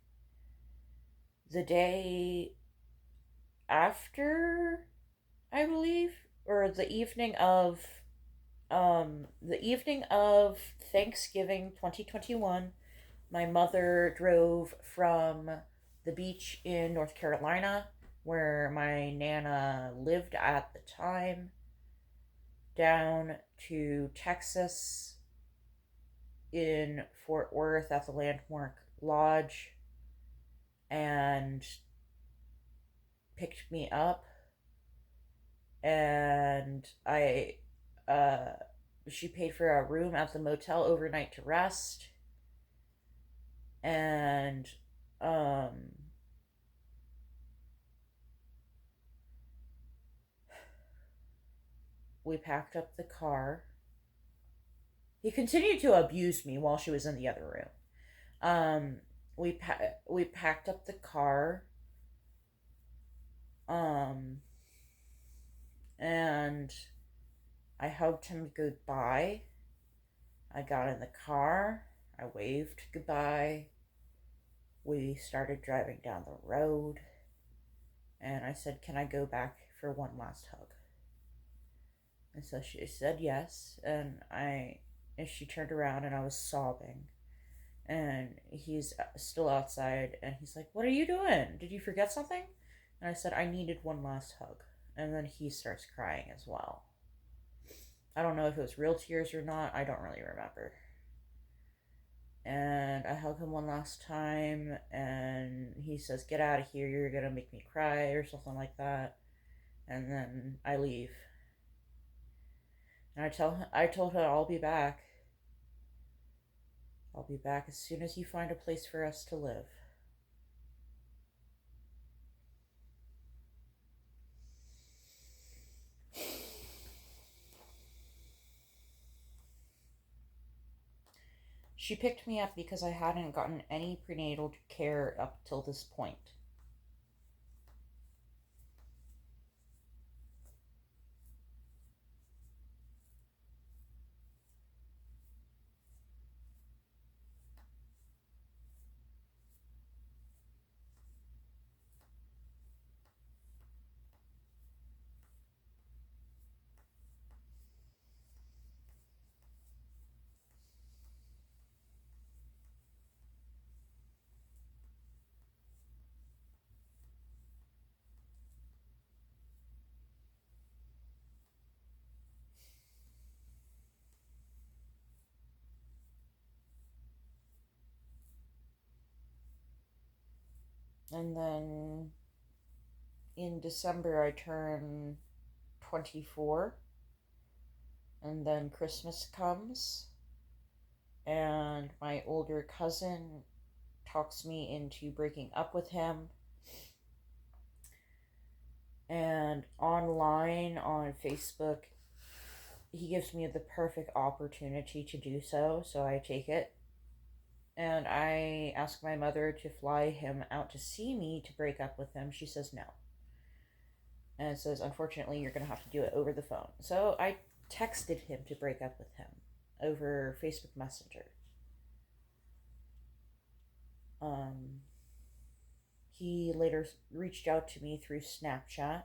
The day after, I believe, or the evening of Thanksgiving 2021, my mother drove from the beach in North Carolina, where my Nana lived at the time, down to Texas in Fort Worth at the landmark lodge and picked me up, and she paid for a room at the motel overnight to rest, and um, we packed up the car. He continued to abuse me while she was in the other room. We packed up the car, um, and I hugged him goodbye. I got in the car. I waved goodbye. We started driving down the road, and I said, "Can I go back for one last hug?" And so she said yes, and she turned around, and I was sobbing. And he's still outside, and he's like, "What are you doing? Did you forget something?" And I said, "I needed one last hug." And then he starts crying as well. I don't know if it was real tears or not. I don't really remember. And I hug him one last time, and he says, "Get out of here, you're gonna make me cry," or something like that. And then I leave. And I told her, "I'll be back. I'll be back as soon as you find a place for us to live." She picked me up because I hadn't gotten any prenatal care up till this point. And then in December, I turn 24. And then Christmas comes, and my older cousin talks me into breaking up with him. And online on Facebook, he gives me the perfect opportunity to do so, so I take it. And I ask my mother to fly him out to see me to break up with him. She says no. And it says, "Unfortunately, you're going to have to do it over the phone." So I texted him to break up with him over Facebook Messenger. Um, he later reached out to me through Snapchat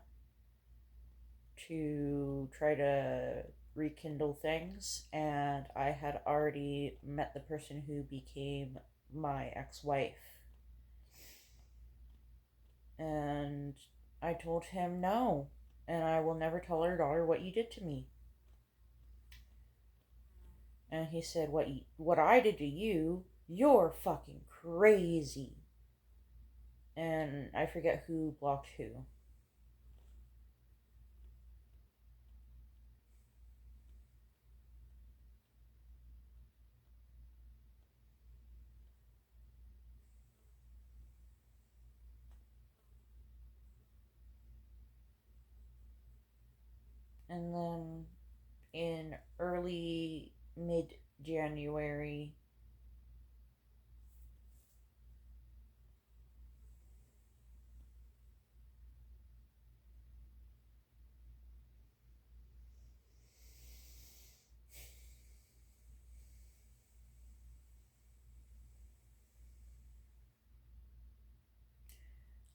to try to rekindle things, and I had already met the person who became my ex wife. And I told him no, and I will never tell our daughter what you did to me. And he said, what I did to you, you're fucking crazy." And I forget who blocked who. And then in early mid January,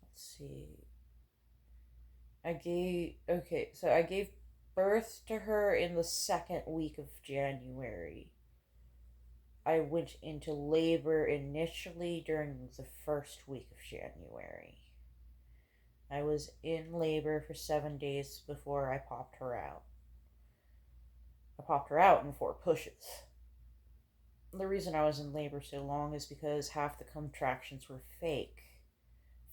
let's see. I gave birth to her in the second week of January. I went into labor initially during the first week of January. I was in labor for 7 days before I popped her out. I popped her out in 4 pushes. the reason I was in labor so long is because half the contractions were fake.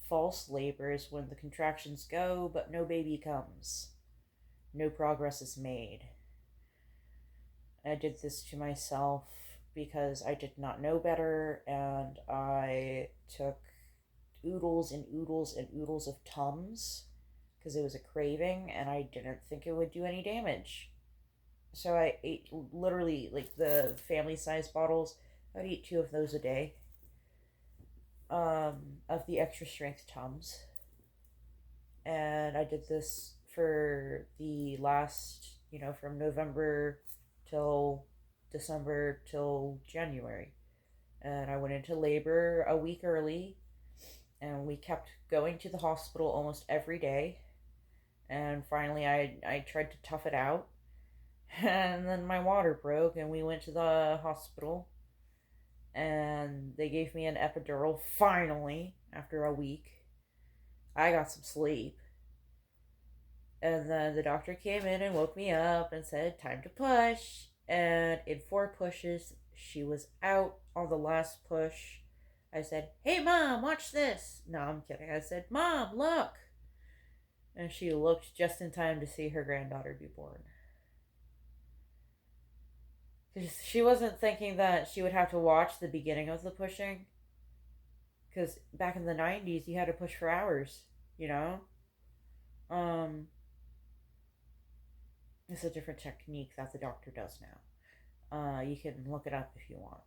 False labor is when the contractions go, but no baby comes. No progress is made. I did this to myself because I did not know better, and I took oodles and oodles and oodles of Tums because it was a craving, and I didn't think it would do any damage. So I ate literally like the family size bottles. I'd eat 2 of those a day, of the extra strength Tums. And I did this for the last, from November till December till January. And I went into labor a week early, and we kept going to the hospital almost every day. And finally, I tried to tough it out. And then my water broke, and we went to the hospital. And they gave me an epidural finally after a week. I got some sleep. And then the doctor came in and woke me up and said, time to push. And in 4 pushes, she was out on the last push. I said, hey, Mom, watch this. No, I'm kidding. I said, Mom, look. And she looked just in time to see her granddaughter be born. She wasn't thinking that she would have to watch the beginning of the pushing. Because back in the 90s, you had to push for hours, you know? It's a different technique that the doctor does now. You can look it up if you want.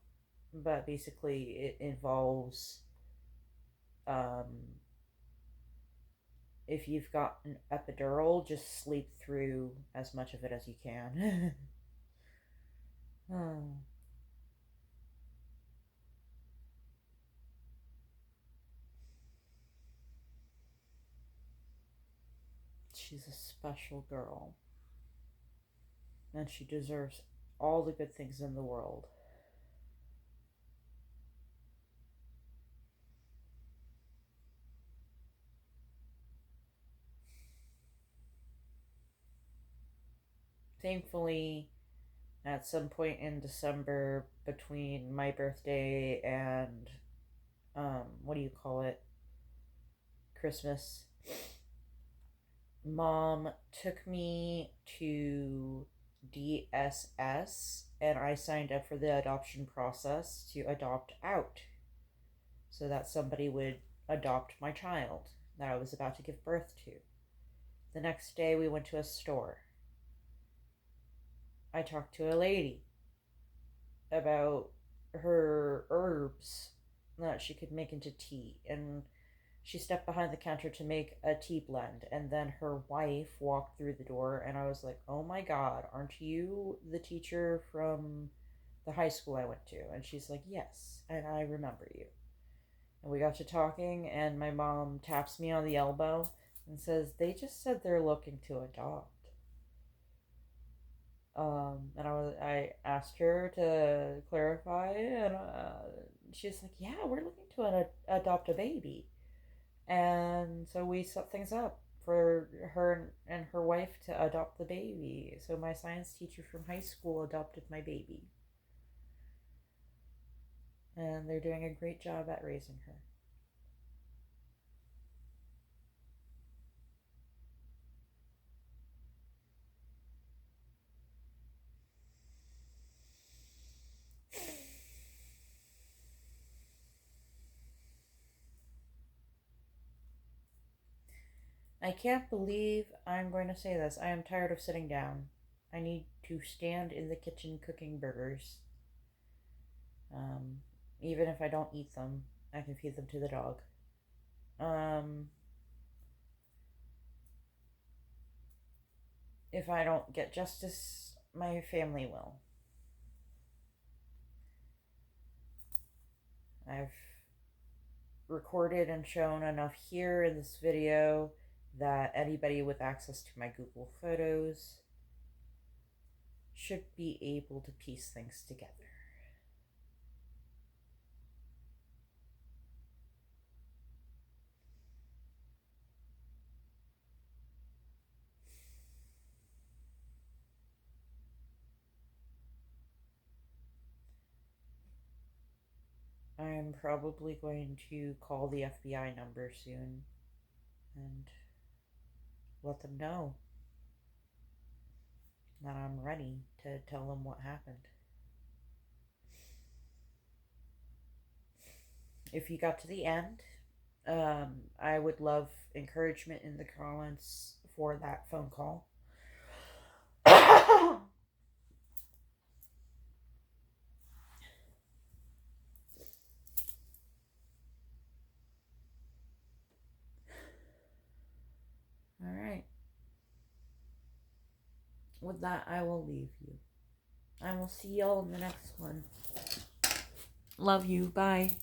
But basically, it involves, if you've got an epidural, just sleep through as much of it as you can. Oh, she's a special girl. And she deserves all the good things in the world. Thankfully, at some point in December between my birthday and, what do you call it? Christmas, Mom took me to DSS, and I signed up for the adoption process to adopt out so that somebody would adopt my child that I was about to give birth to. The next day, we went to a store. I talked to a lady about her herbs that she could make into tea, and she stepped behind the counter to make a tea blend, and then her wife walked through the door, and I was like, oh my god, aren't you the teacher from the high school I went to? And she's like, yes, and I remember you. And we got to talking, and my mom taps me on the elbow and says, they just said they're looking to adopt. And I asked her to clarify, and she's like, yeah, we're looking to adopt a baby. And so we set things up for her and her wife to adopt the baby. So my science teacher from high school adopted my baby. And they're doing a great job at raising her. I can't believe I'm going to say this. I am tired of sitting down. I need to stand in the kitchen cooking burgers. Um, Even if I don't eat them, I can feed them to the dog. Um, if I don't get justice, my family will. I've recorded and shown enough here in this video that anybody with access to my Google Photos should be able to piece things together. I'm probably going to call the FBI number soon and let them know that I'm ready to tell them what happened. If you got to the end, I would love encouragement in the comments for that phone call. Alright. With that, I will leave you. I will see y'all in the next one. Love you. Bye.